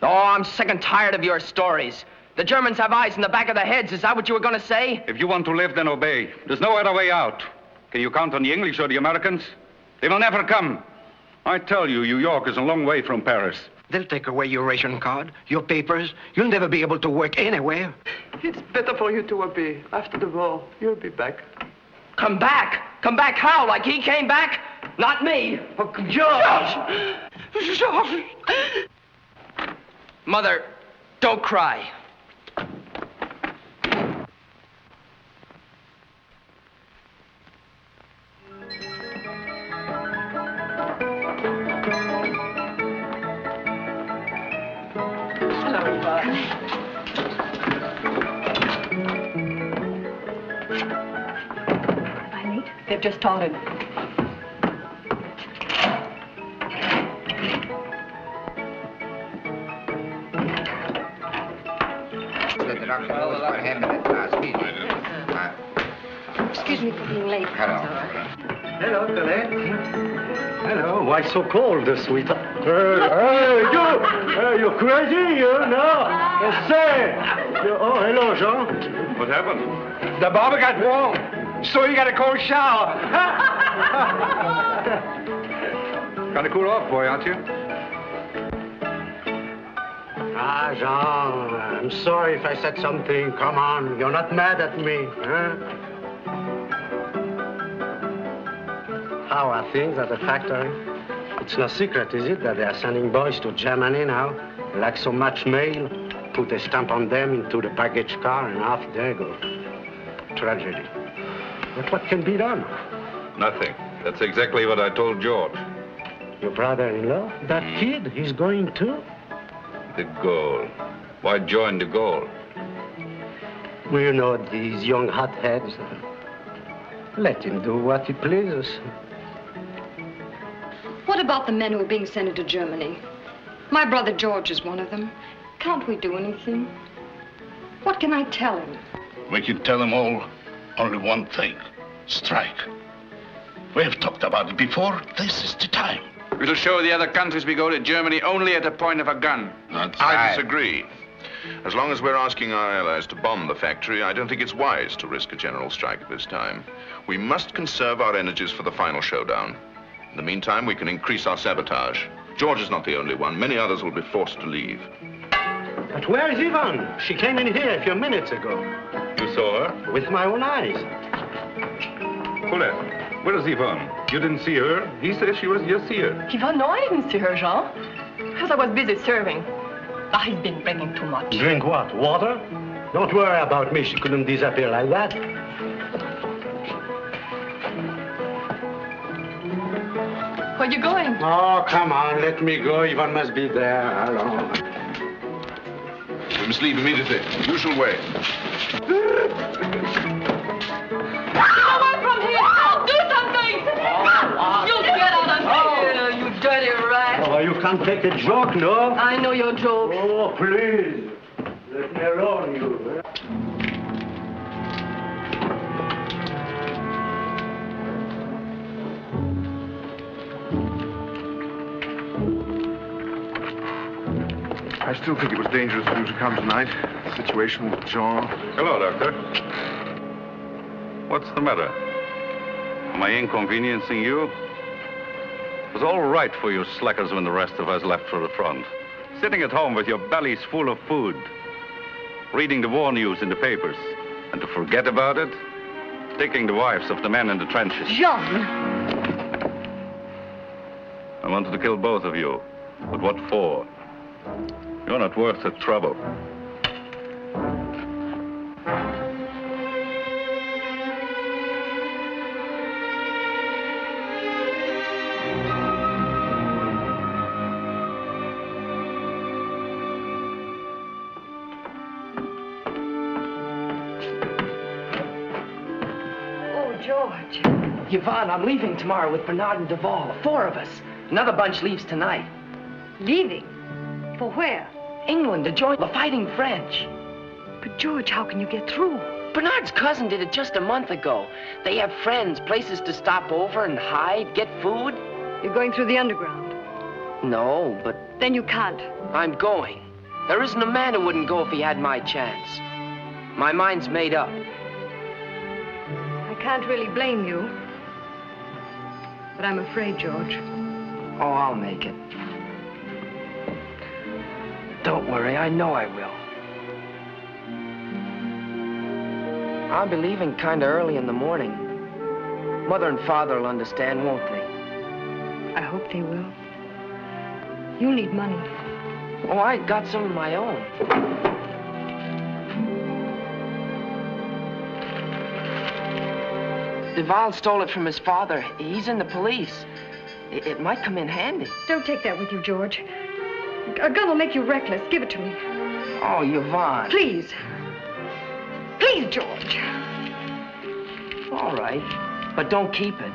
Oh, I'm sick and tired of your stories. The Germans have eyes in the back of their heads. Is that what you were going to say? If you want to live, then obey. There's no other way out. Can you count on the English or the Americans? They will never come. I tell you, New York is a long way from Paris. They'll take away your ration card, your papers. You'll never be able to work anywhere. It's better for you to obey. After the war, you'll be back. Come back? Come back how? Like he came back? Not me. Oh, George! George! Mother, don't cry. They've just started. Excuse me for being late. Hello, Colette. Hello. Why so cold, sweetheart? You're crazy, you know? Say. Oh, hello, Jean. What happened? The barber got warm, so he got a cold shower. Kind of cool off, boy, aren't you? Ah, Jean, I'm sorry if I said something. Come on, you're not mad at me, huh? How are things at the factory? It's no secret, is it, that they are sending boys to Germany now? Like so much mail, put a stamp on them into the baggage car, and off they go. Tragedy. But what can be done? Nothing. That's exactly what I told George. Your brother-in-law? That kid, he's going too? The goal. Why join the goal? Well, you know, these young hotheads, Let him do what he pleases. What about the men who are being sent into Germany? My brother George is one of them. Can't we do anything? What can I tell him? We can tell them all only one thing. Strike. We have talked about it before. This is the time. We'll show the other countries we go to Germany only at the point of a gun. I disagree. As long as we're asking our allies to bomb the factory, I don't think it's wise to risk a general strike at this time. We must conserve our energies for the final showdown. In the meantime, we can increase our sabotage. George is not the only one. Many others will be forced to leave. But where is Yvonne? She came in here a few minutes ago. You saw her? With my own eyes. Paulette, where is Yvonne? You didn't see her? He said she was just here. Yvonne, no, I didn't see her, Jean. Because I was busy serving. Ah, he's been drinking too much. Drink what? Water? Don't worry about me. She couldn't disappear like that. Where are you going? Oh, come on. Let me go. Yvonne must be there alone. We must leave immediately. Usual way. Get away from here! I'll do something! You get out of here, you dirty rat! Oh, you can't take a joke, no? I know your joke. Oh, please. Let me alone, you. I still think it was dangerous for you to come tonight. The situation with Jean. Hello, Doctor. What's the matter? Am I inconveniencing you? It was all right for you slackers when the rest of us left for the front. Sitting at home with your bellies full of food. Reading the war news in the papers. And to forget about it, taking the wives of the men in the trenches. Jean! I wanted to kill both of you. But what for? You're not worth the trouble. Oh, George. Yvonne, I'm leaving tomorrow with Bernard and Duval, 4 of us. Another bunch leaves tonight. Leaving? For where? England, to join the fighting French. But, George, how can you get through? Bernard's cousin did it just a month ago. They have friends, places to stop over and hide, get food. You're going through the underground. No, but... Then you can't. I'm going. There isn't a man who wouldn't go if he had my chance. My mind's made up. I can't really blame you. But I'm afraid, George. Oh, I'll make it. Don't worry, I know I will. I'll be leaving kind of early in the morning. Mother and Father will understand, won't they? I hope they will. You'll need money. Oh, I got some of my own. Duval stole it from his father. He's in the police. It might come in handy. Don't take that with you, George. A gun will make you reckless. Give it to me. Oh, Yvonne. Please. Please, George. All right, but don't keep it.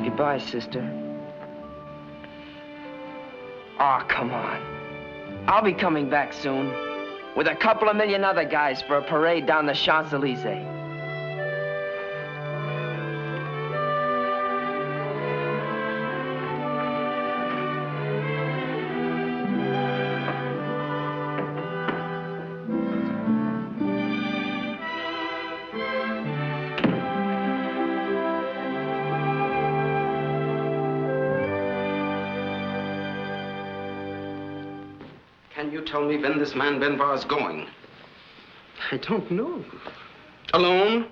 Goodbye, sister. Oh, come on. I'll be coming back soon. With a couple of million other guys for a parade down the Champs-Élysées. Can you tell me when this man Benvar is going? I don't know. Alone?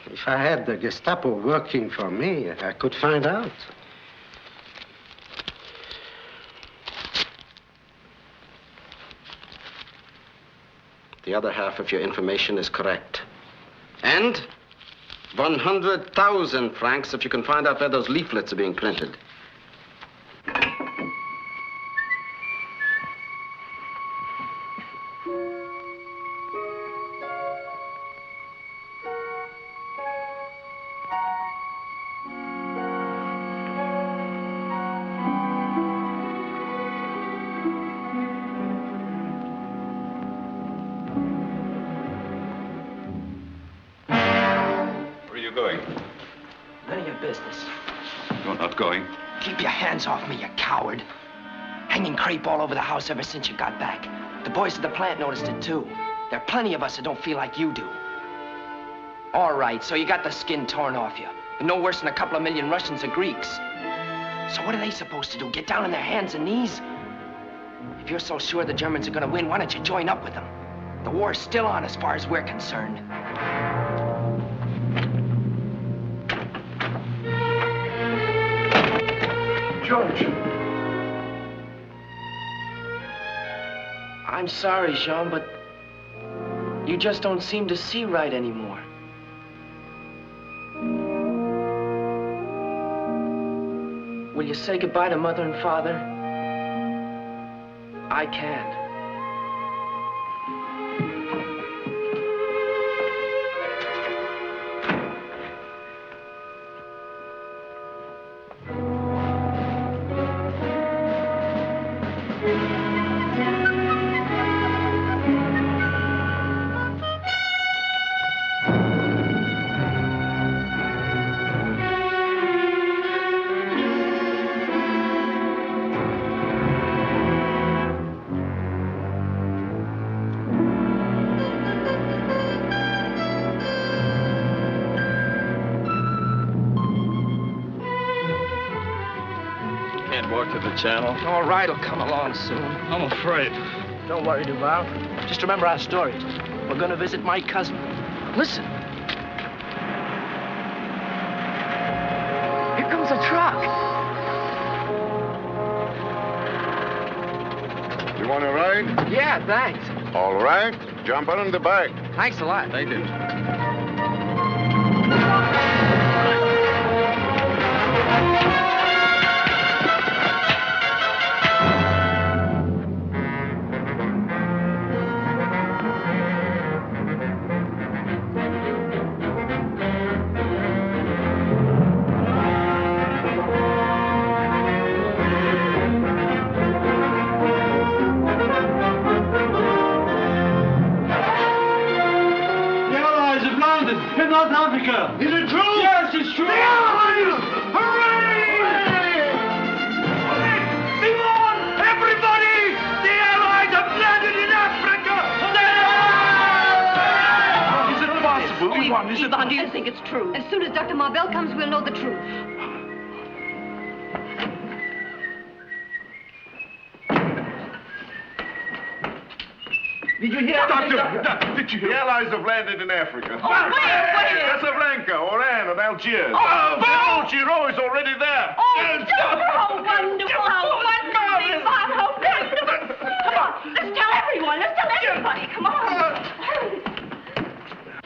If I had the Gestapo working for me, I could find out. The other half of your information is correct. And 100,000 francs if you can find out where those leaflets are being printed. going? None of your business. You're not going? Keep your hands off me, you coward. Hanging crepe all over the house ever since you got back. The boys at the plant noticed it, too. There are plenty of us that don't feel like you do. All right, so you got the skin torn off you. But no worse than a couple of million Russians or Greeks. So what are they supposed to do? Get down on their hands and knees? If you're so sure the Germans are gonna win, why don't you join up with them? The war's still on as far as we're concerned. George. I'm sorry, Jean, but you just don't seem to see right anymore. Will you say goodbye to Mother and Father? I can't. Channel. All right, it'll come along soon. I'm afraid. Don't worry, Duval. Just remember our stories. We're gonna visit my cousin. Listen. Here comes a truck. You want to ride? Yeah, thanks. All right. Jump on in the back. Thanks a lot. Thank you. North Africa. Is it true? Yes, it's true. Hooray! Simon! Everybody! The Allies have landed in Africa! Is it possible? Ivan, do you think it's true? As soon as Dr. Marvell comes, we'll know the truth. Did you hear? Doctor, did you hear? The Allies have landed in Africa. Oh, where? Casablanca, Oran, and Algiers. Giraud is already there. Oh, how wonderful, how wonderful, Ivan, how wonderful. Come on, let's tell everyone, let's tell everybody, come on.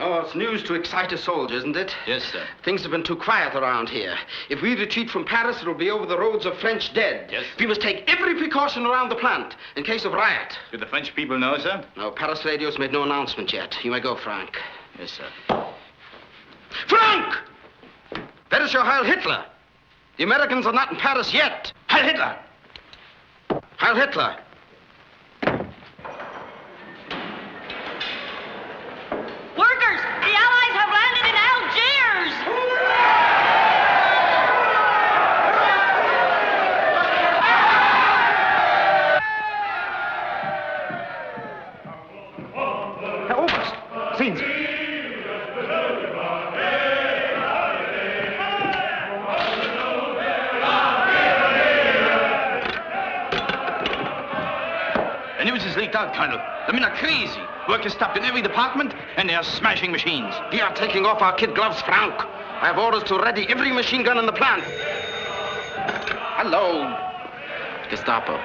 Oh, it's news to excite a soldier, isn't it? Yes, sir. Things have been too quiet around here. If we retreat from Paris, it'll be over the roads of French dead. Yes. We must take every precaution around the plant in case of riot. Do the French people know, sir? No, Paris radio's made no announcement yet. You may go, Frank. Yes, sir. Frank! That is your Heil Hitler. The Americans are not in Paris yet. Heil Hitler! Heil Hitler. Workers, the Allies have landed in Algiers. Herr Oberst, sehen Sie. The news is leaked out, Colonel. The men are crazy. Work is stopped in every department, and they are smashing machines. We are taking off our kid gloves, Frank. I have orders to ready every machine gun in the plant. Hello. Gestapo.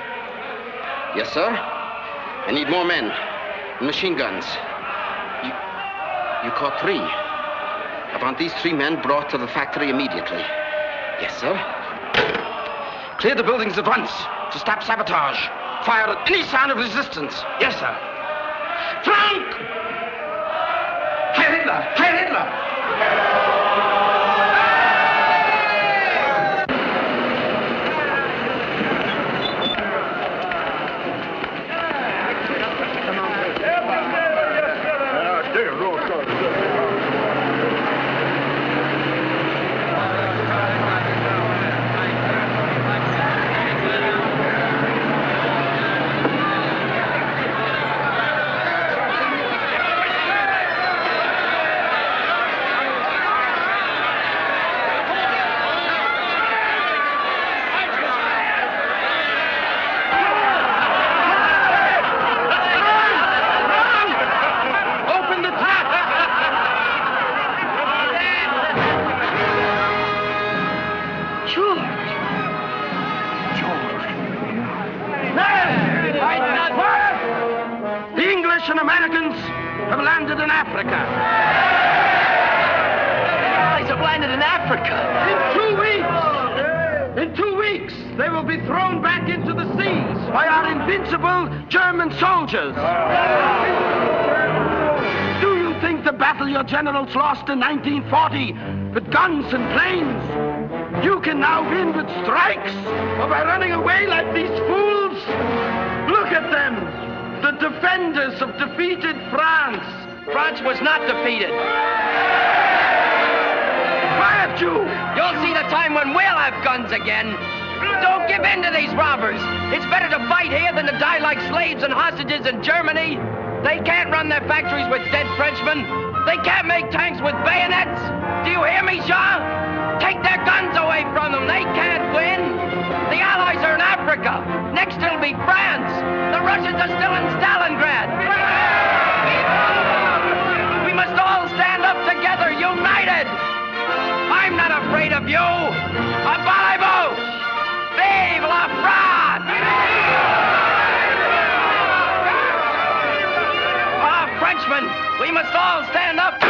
Yes, sir? I need more men. And machine guns. You caught 3. I want these 3 men brought to the factory immediately. Yes, sir? Clear the buildings at once to stop sabotage. Fire at any sign of resistance. Yes, sir. Frank! Heil Hitler! Heil Hitler! in Africa. The Allies have landed in Africa. In 2 weeks, they will be thrown back into the seas by our invincible German soldiers. Do you think the battle your generals lost in 1940 with guns and planes, you can now win with strikes or by running away like these fools? Look at them, the defenders of defeated France. France was not defeated. Quiet, you! You'll see the time when we'll have guns again. Don't give in to these robbers. It's better to fight here than to die like slaves and hostages in Germany. They can't run their factories with dead Frenchmen. They can't make tanks with bayonets. Do you hear me, Jean? Take their guns away from them. They can't win. The Allies are in Africa. Next it'll be France. The Russians are still in Stalingrad. We must all stand up together, united. I'm not afraid of you. Abalez-vous! Vive la France! Ah, Frenchmen, we must all stand up.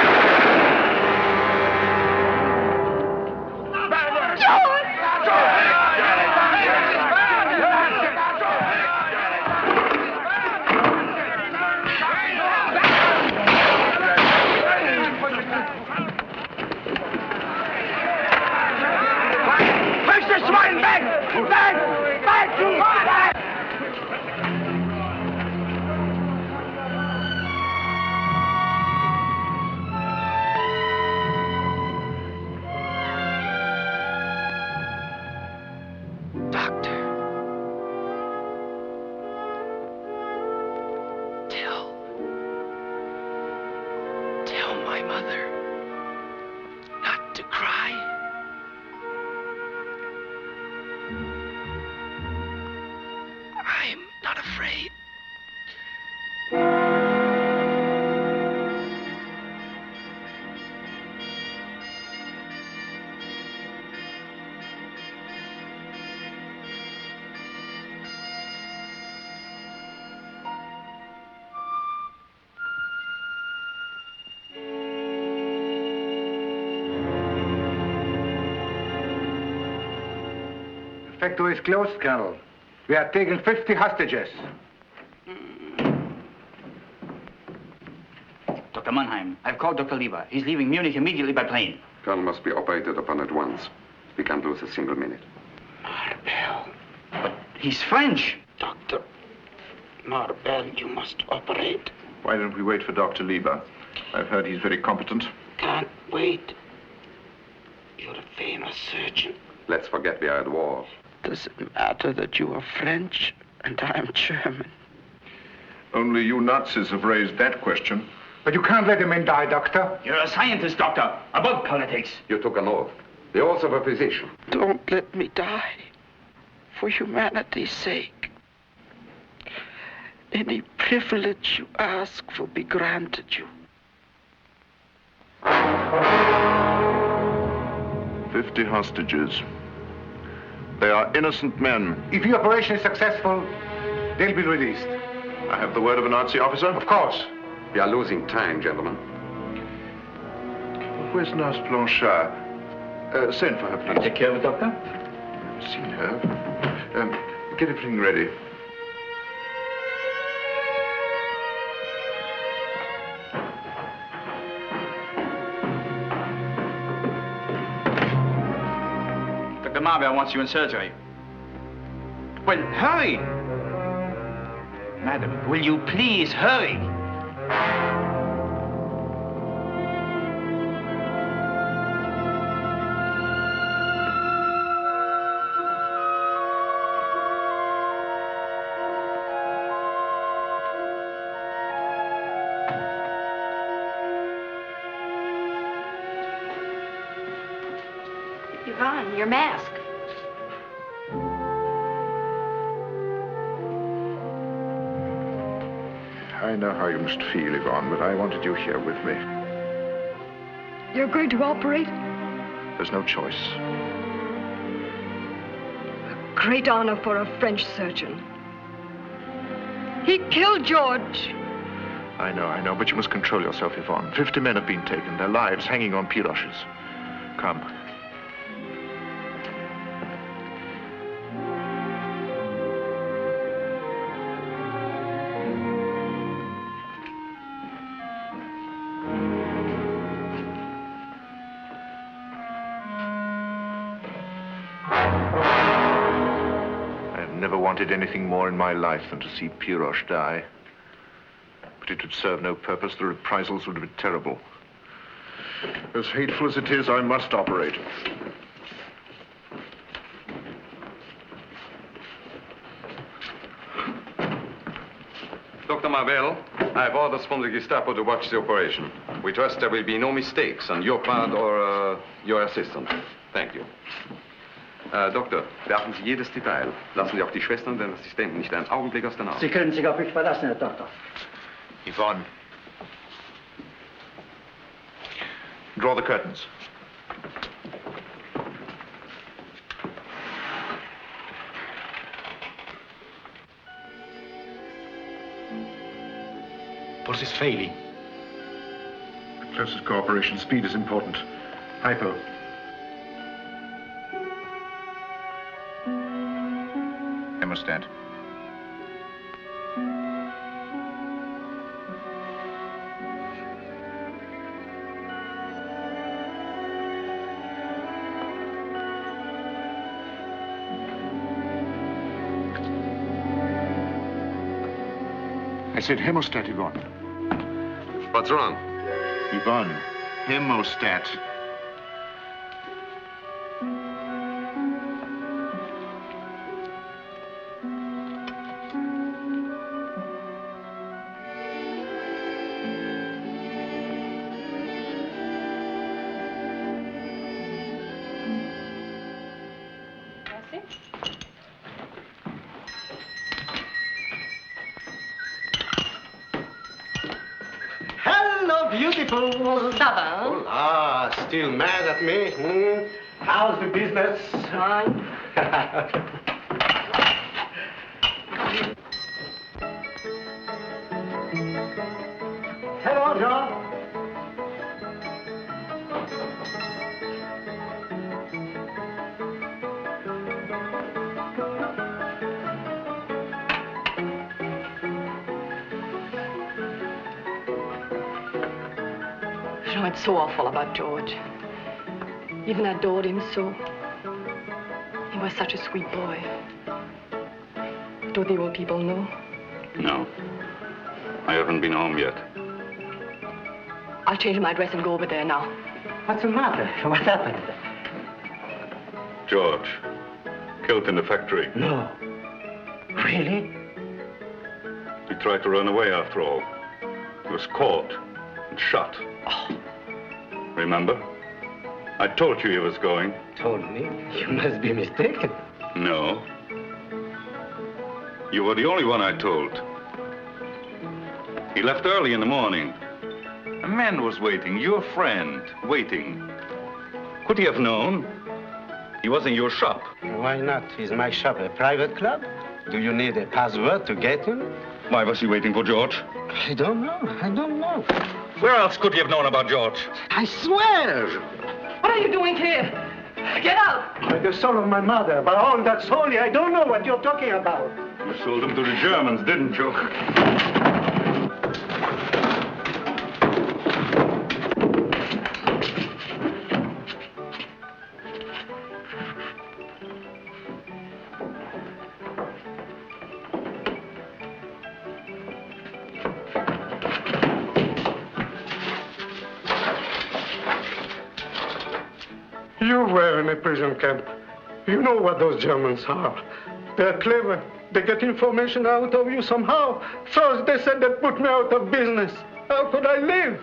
The factory is closed, Colonel. We are taking 50 hostages. Dr. Mannheim, I've called Dr. Lieber. He's leaving Munich immediately by plane. Colonel must be operated upon at once. We can't lose a single minute. Marbel. But he's French. Doctor Marbel, you must operate. Why don't we wait for Dr. Lieber? I've heard he's very competent. Can't wait. You're a famous surgeon. Let's forget we are at war. Does it matter that you are French and I'm German? Only you Nazis have raised that question. But you can't let the men die, Doctor. You're a scientist, Doctor, above politics. You took an oath. The oath of a physician. Don't let me die. For humanity's sake. Any privilege you ask will be granted you. 50 hostages. They are innocent men. If the operation is successful, they'll be released. I have the word of a Nazi officer? Of course. We are losing time, gentlemen. Where's Nurse Blanchard? Send for her, please. I'll take care of it, Doctor. I've seen her. Get everything ready. Dr. Marbel wants you in surgery. Well, hurry! Madam, will you please hurry? Yvonne, your mask. I know how you must feel, Yvonne, but I wanted you here with me. You're going to operate? There's no choice. Great honor for a French surgeon. He killed George. I know, but you must control yourself, Yvonne. 50 men have been taken, their lives hanging on piroshes. Come. Wanted anything more in my life than to see Piroche die. But it would serve no purpose. The reprisals would be terrible. As hateful as it is, I must operate. Dr. Marvell, I have orders from the Gestapo to watch the operation. We trust there will be no mistakes on your part or your assistant. Thank you. Doktor, beachten Sie jedes Detail. Lassen Sie auch die Schwestern und den Assistenten nicht einen Augenblick aus den Augen. Sie können sich auf mich verlassen, Herr Doktor. Yvonne. Draw the curtains. What is failing? The closest cooperation. Speed is important. Hypo. Hemostat. I said hemostat, Yvonne. What's wrong? Yvonne, hemostat. Beautiful. Ça va, hein? Ah, still mad at me? How's the business? Fine. Hello, John. It's so awful about George. Even adored him so. He was such a sweet boy. Do the old people know? No. I haven't been home yet. I'll change my dress and go over there now. What's the matter? What happened? George. Killed in the factory. No. Really? He tried to run away after all. He was caught and shot. Oh. Remember? I told you he was going. Told me? You must be mistaken. No. You were the only one I told. He left early in the morning. A man was waiting, your friend, waiting. Could he have known? He was in your shop. Why not? Is my shop a private club? Do you need a password to get in? Why was he waiting for George? I don't know. Where else could you have known about George? I swear! What are you doing here? Get out! By the soul of my mother, by all that's holy, I don't know what you're talking about. You sold him to the Germans, didn't you? You were in a prison camp. You know what those Germans are. They're clever. They get information out of you somehow. First, they said they'd put me out of business. How could I live?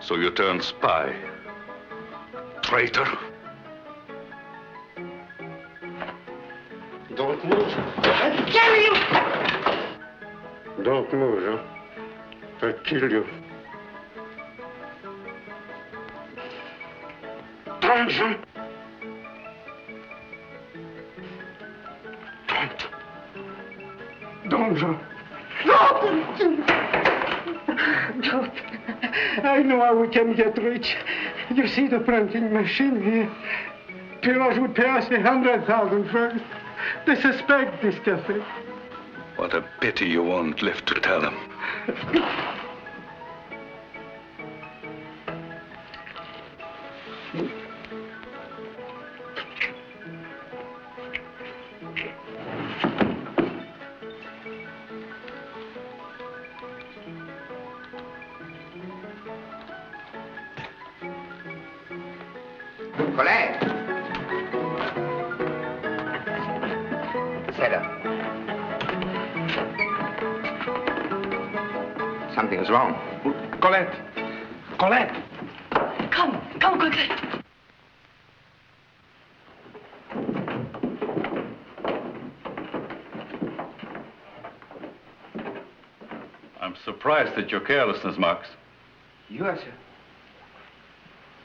So you turned spy. Traitor. Don't move. I'll kill you! Don't move, huh? I'll kill you. Don't jump. Don't jump. No! out. I know how we can get rich. You see the printing machine here? Pirage would pay us 100,000 francs. They suspect this cafe. What a pity you won't live to tell them. Colette! Seja. Something's wrong. Colette! Colette! Come quickly. I'm surprised at your carelessness, Max. You are, sir.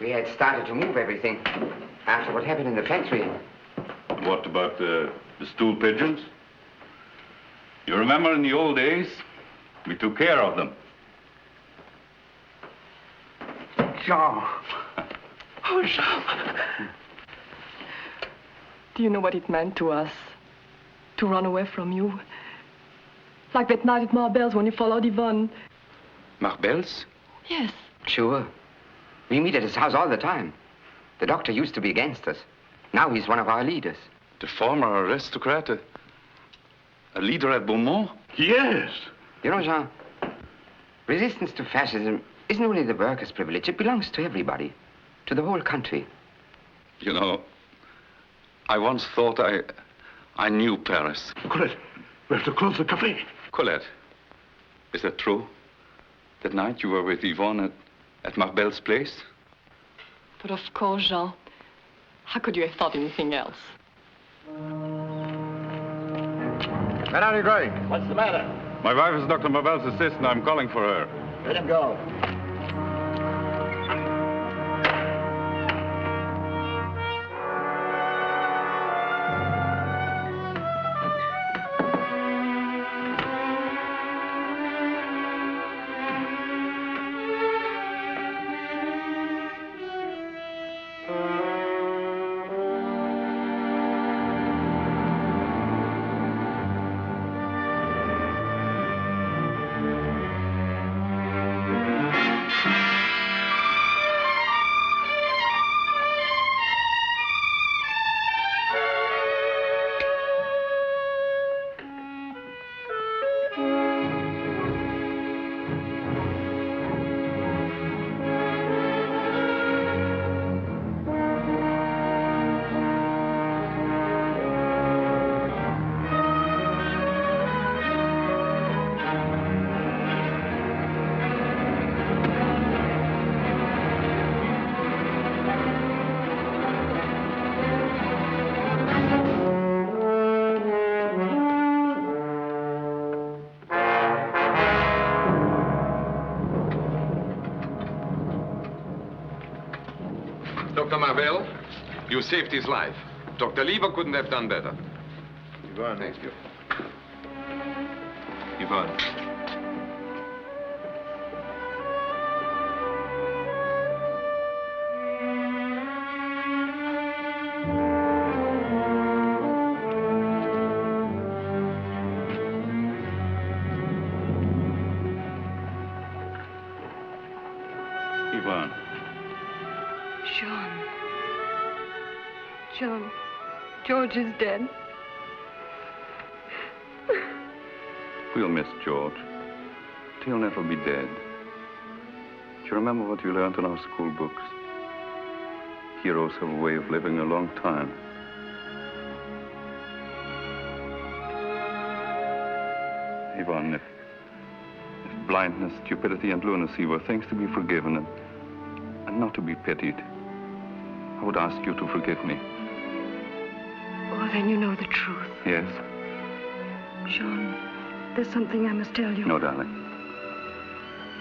We had started to move everything after what happened in the factory. What about the stool pigeons? You remember in the old days, we took care of them. Jean. Oh, Jean. Do you know what it meant to us to run away from you? Like that night at Marbelle's when you followed Yvonne. Marbelle's? Yes. Sure. We meet at his house all the time. The doctor used to be against us. Now he's one of our leaders. The former aristocrat? A leader at Beaumont? Yes. You know, Jean, resistance to fascism isn't only the workers' privilege. It belongs to everybody, to the whole country. You know, I once thought I knew Paris. Colette, we have to close the cafe. Colette, is that true? That night you were with Yvonne at Marbelle's place? But of course, Jean. How could you have thought anything else? Where are you going? What's the matter? My wife is Dr. Marbelle's assistant. I'm calling for her. Let him go. Dr. Marbelle, you saved his life. Dr. Lieber couldn't have done better. Yvonne. Thank you. Yvonne. Yvonne. John, George is dead. We'll miss George, but he'll never be dead. Do you remember what you learned in our school books? Heroes have a way of living a long time. Yvonne, if blindness, stupidity, and lunacy were things to be forgiven and not to be pitied, I would ask you to forgive me. Oh, then you know the truth. Yes? Jean, there's something I must tell you. No, darling.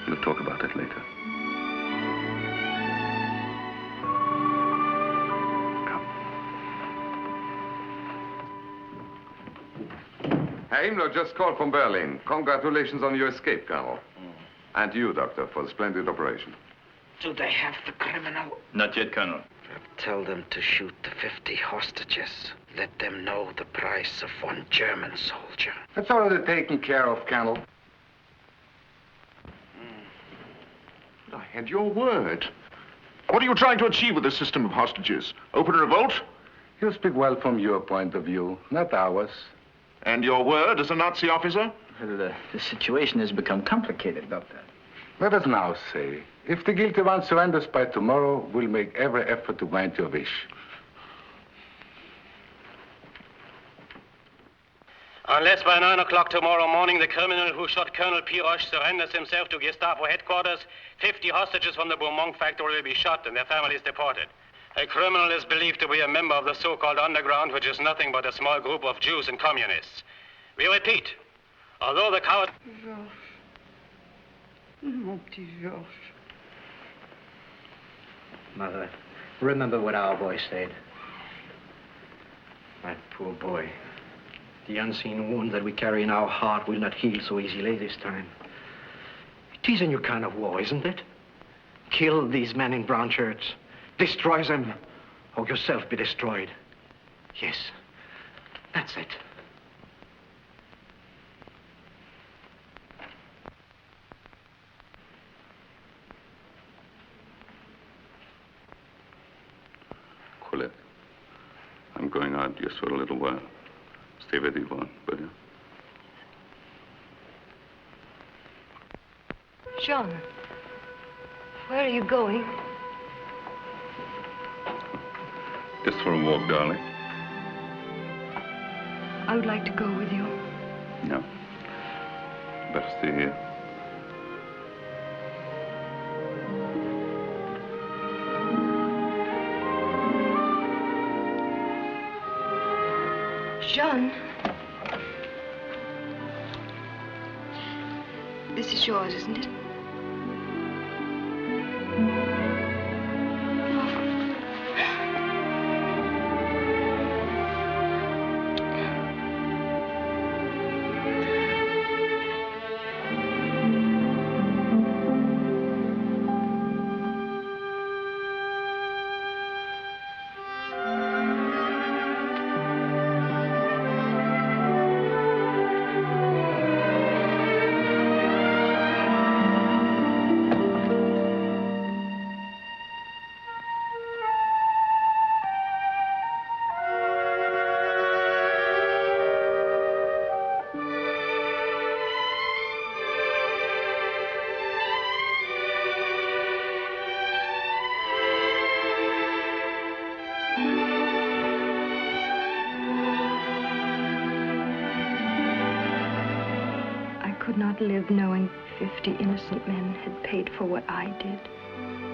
We'll talk about it later. Herr Himmler just called from Berlin. Congratulations on your escape, Colonel. And to you, Doctor, for the splendid operation. Do they have the criminal? Not yet, Colonel. Tell them to shoot the 50 hostages. Let them know the price of one German soldier. That's already taken care of, Colonel. I had your word. What are you trying to achieve with this system of hostages? Open a revolt? You speak well from your point of view, not ours. And your word as a Nazi officer? Well, the situation has become complicated, Doctor. Let us now say, if the guilty one surrenders by tomorrow, we'll make every effort to grant your wish. Unless by 9 o'clock tomorrow morning the criminal who shot Colonel Piroche surrenders himself to Gestapo headquarters, 50 hostages from the Beaumont factory will be shot and their families deported. A criminal is believed to be a member of the so-called underground, which is nothing but a small group of Jews and communists. We repeat, although the coward... Georges. Mon petit Georges. Mother, remember what our boy said. My poor boy. The unseen wound that we carry in our heart will not heal so easily this time. It is a new kind of war, isn't it? Kill these men in brown shirts. Destroy them, or yourself be destroyed. Yes, that's it. Colette, I'm going out just for a little while. Stay with Yvonne, will you? John, where are you going? Just for a walk, darling. I would like to go with you. No. Better stay here. John. This is yours, isn't it? Live knowing 50 innocent men had paid for what I did.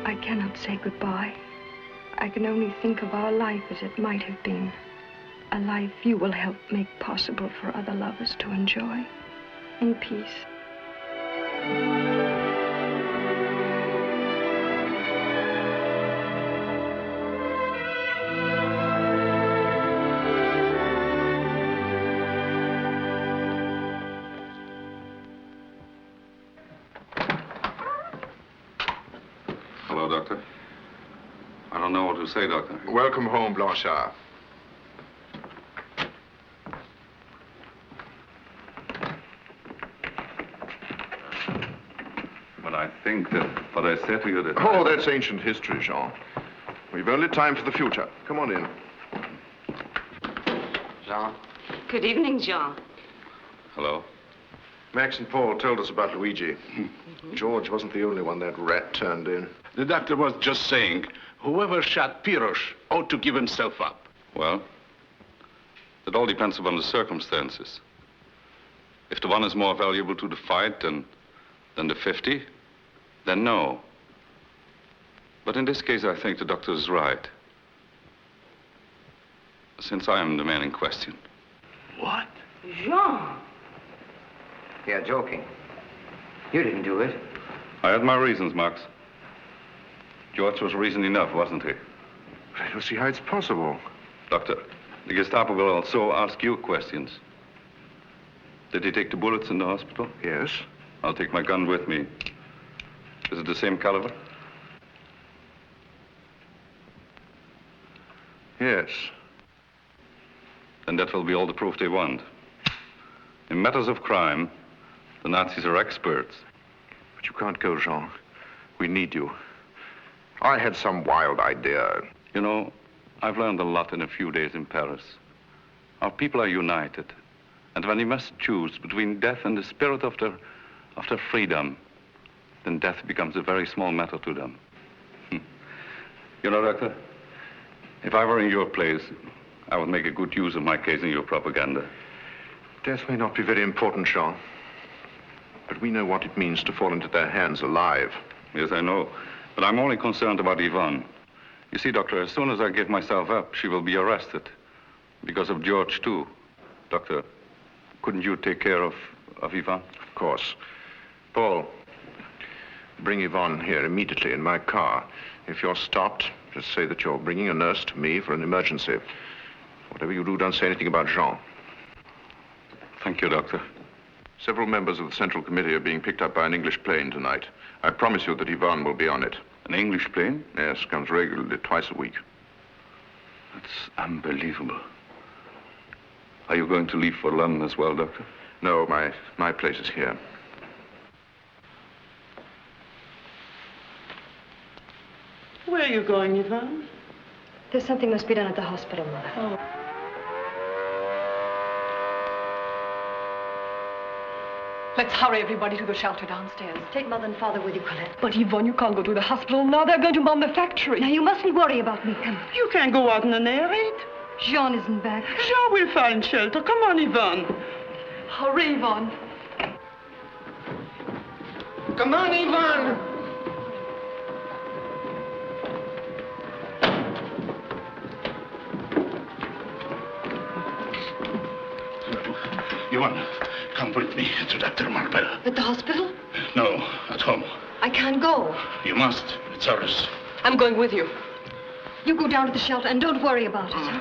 I cannot say goodbye. I can only think of our life as it might have been. A life you will help make possible for other lovers to enjoy in peace. Doctor. I don't know what to say, Doctor. Welcome home, Blanchard. But I think that what I said to you that... Oh, that's ancient history, Jean. We've only time for the future. Come on in. Jean? Good evening, Jean. Hello? Max and Paul told us about Luigi. George wasn't the only one that rat turned in. The doctor was just saying, whoever shot Piroche ought to give himself up. Well, it all depends upon the circumstances. If the one is more valuable to the fight than the 50, then no. But in this case, I think the doctor is right. Since I am the man in question. What? Jean! You're joking. You didn't do it. I had my reasons, Max. George was reason enough, wasn't he? I don't see how it's possible. Doctor, the Gestapo will also ask you questions. Did he take the bullets in the hospital? Yes. I'll take my gun with me. Is it the same caliber? Yes. Then that will be all the proof they want. In matters of crime, the Nazis are experts. But you can't go, Jean. We need you. I had some wild idea. You know, I've learned a lot in a few days in Paris. Our people are united. And when they must choose between death and the spirit of their freedom, then death becomes a very small matter to them. You know, Doctor, if I were in your place, I would make a good use of my case in your propaganda. Death may not be very important, Jean. But we know what it means to fall into their hands alive. Yes, I know. But I'm only concerned about Yvonne. You see, Doctor, as soon as I give myself up, she will be arrested. Because of George, too. Doctor, couldn't you take care of Yvonne? Of course. Paul, bring Yvonne here immediately in my car. If you're stopped, just say that you're bringing a nurse to me for an emergency. Whatever you do, don't say anything about Jean. Thank you, Doctor. Several members of the Central Committee are being picked up by an English plane tonight. I promise you that Yvonne will be on it. An English plane? Yes, comes regularly, twice a week. That's unbelievable. Are you going to leave for London as well, Doctor? No, my place is here. Where are you going, Yvonne? There's something must be done at the hospital, Mother. Oh. Let's hurry everybody to the shelter downstairs. Take Mother and Father with you, Colette. But Yvonne, you can't go to the hospital now. They're going to bomb the factory. Now, you mustn't worry about me. Come. You can't go out in an air raid. Jean isn't back. Jean will find shelter. Come on, Yvonne. Hurry, Yvonne. Come on, Yvonne. Yvonne, come with me to Dr. Marble. At the hospital? No, at home. I can't go. You must. It's ours. I'm going with you. You go down to the shelter and don't worry about it.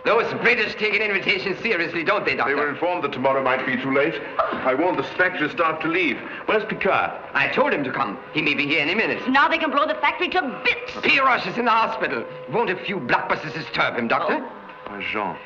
Those British take an invitation seriously, don't they, Doctor? They were informed that tomorrow might be too late. I warned the factory staff to leave. Where's Picard? I told him to come. He may be here any minute. Now they can blow the factory to bits. Pirosh is in the hospital. Won't a few blockbusters disturb him, Doctor? Why, Jean.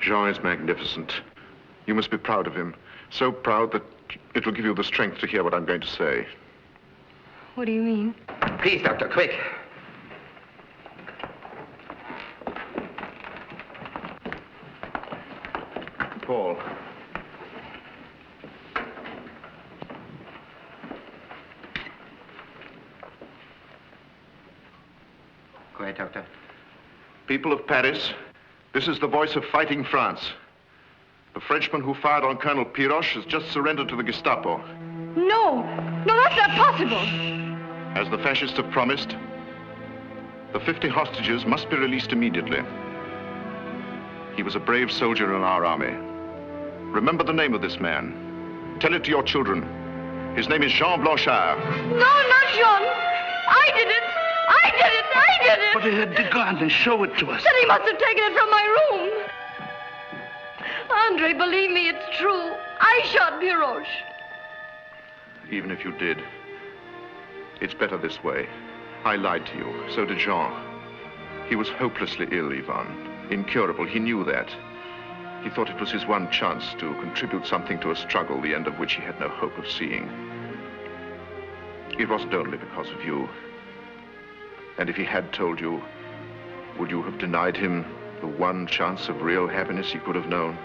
Jean is magnificent. You must be proud of him. So proud that it will give you the strength to hear what I'm going to say. What do you mean? Please, Doctor, quick. Paul. Go ahead, Doctor. People of Paris, this is the voice of fighting France. The Frenchman who fired on Colonel Pirosh has just surrendered to the Gestapo. No, that's not possible. As the fascists have promised, the 50 hostages must be released immediately. He was a brave soldier in our army. Remember the name of this man. Tell it to your children. His name is Jean Blanchard. No, not Jean. I did it. But he had the gun and show it to us. Then he must have taken it from my room. Andre, believe me, it's true. I shot Pirosh. Even if you did, it's better this way. I lied to you. So did Jean. He was hopelessly ill, Yvonne. Incurable. He knew that. He thought it was his one chance to contribute something to a struggle, the end of which he had no hope of seeing. it wasn't only because of you. And if he had told you, would you have denied him the one chance of real happiness he could have known?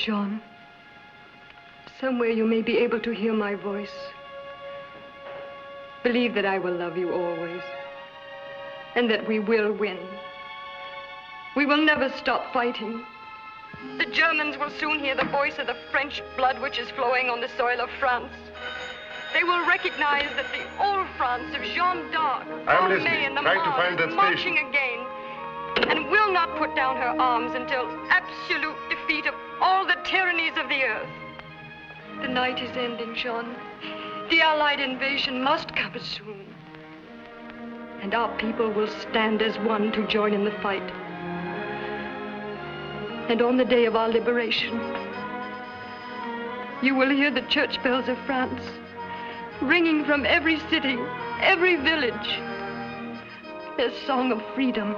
Jean, somewhere you may be able to hear my voice. Believe that I will love you always, and that we will win. We will never stop fighting. The Germans will soon hear the voice of the French blood which is flowing on the soil of France. They will recognize that the old France of Jeanne d'Arc, I'm listening. May and the Trying to Mars find that is marching again, and will not put down her arms until absolute defeat of all the tyrannies of the earth. The night is ending, Jean. The Allied invasion must come soon. And our people will stand as one to join in the fight. And on the day of our liberation, you will hear the church bells of France ringing from every city, every village, their song of freedom.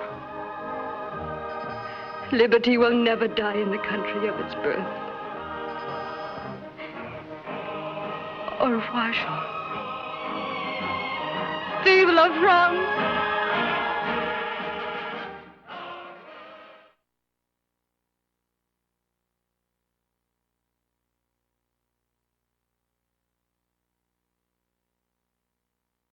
Liberty will never die in the country of its birth. Au revoir, Jean. Vive la France!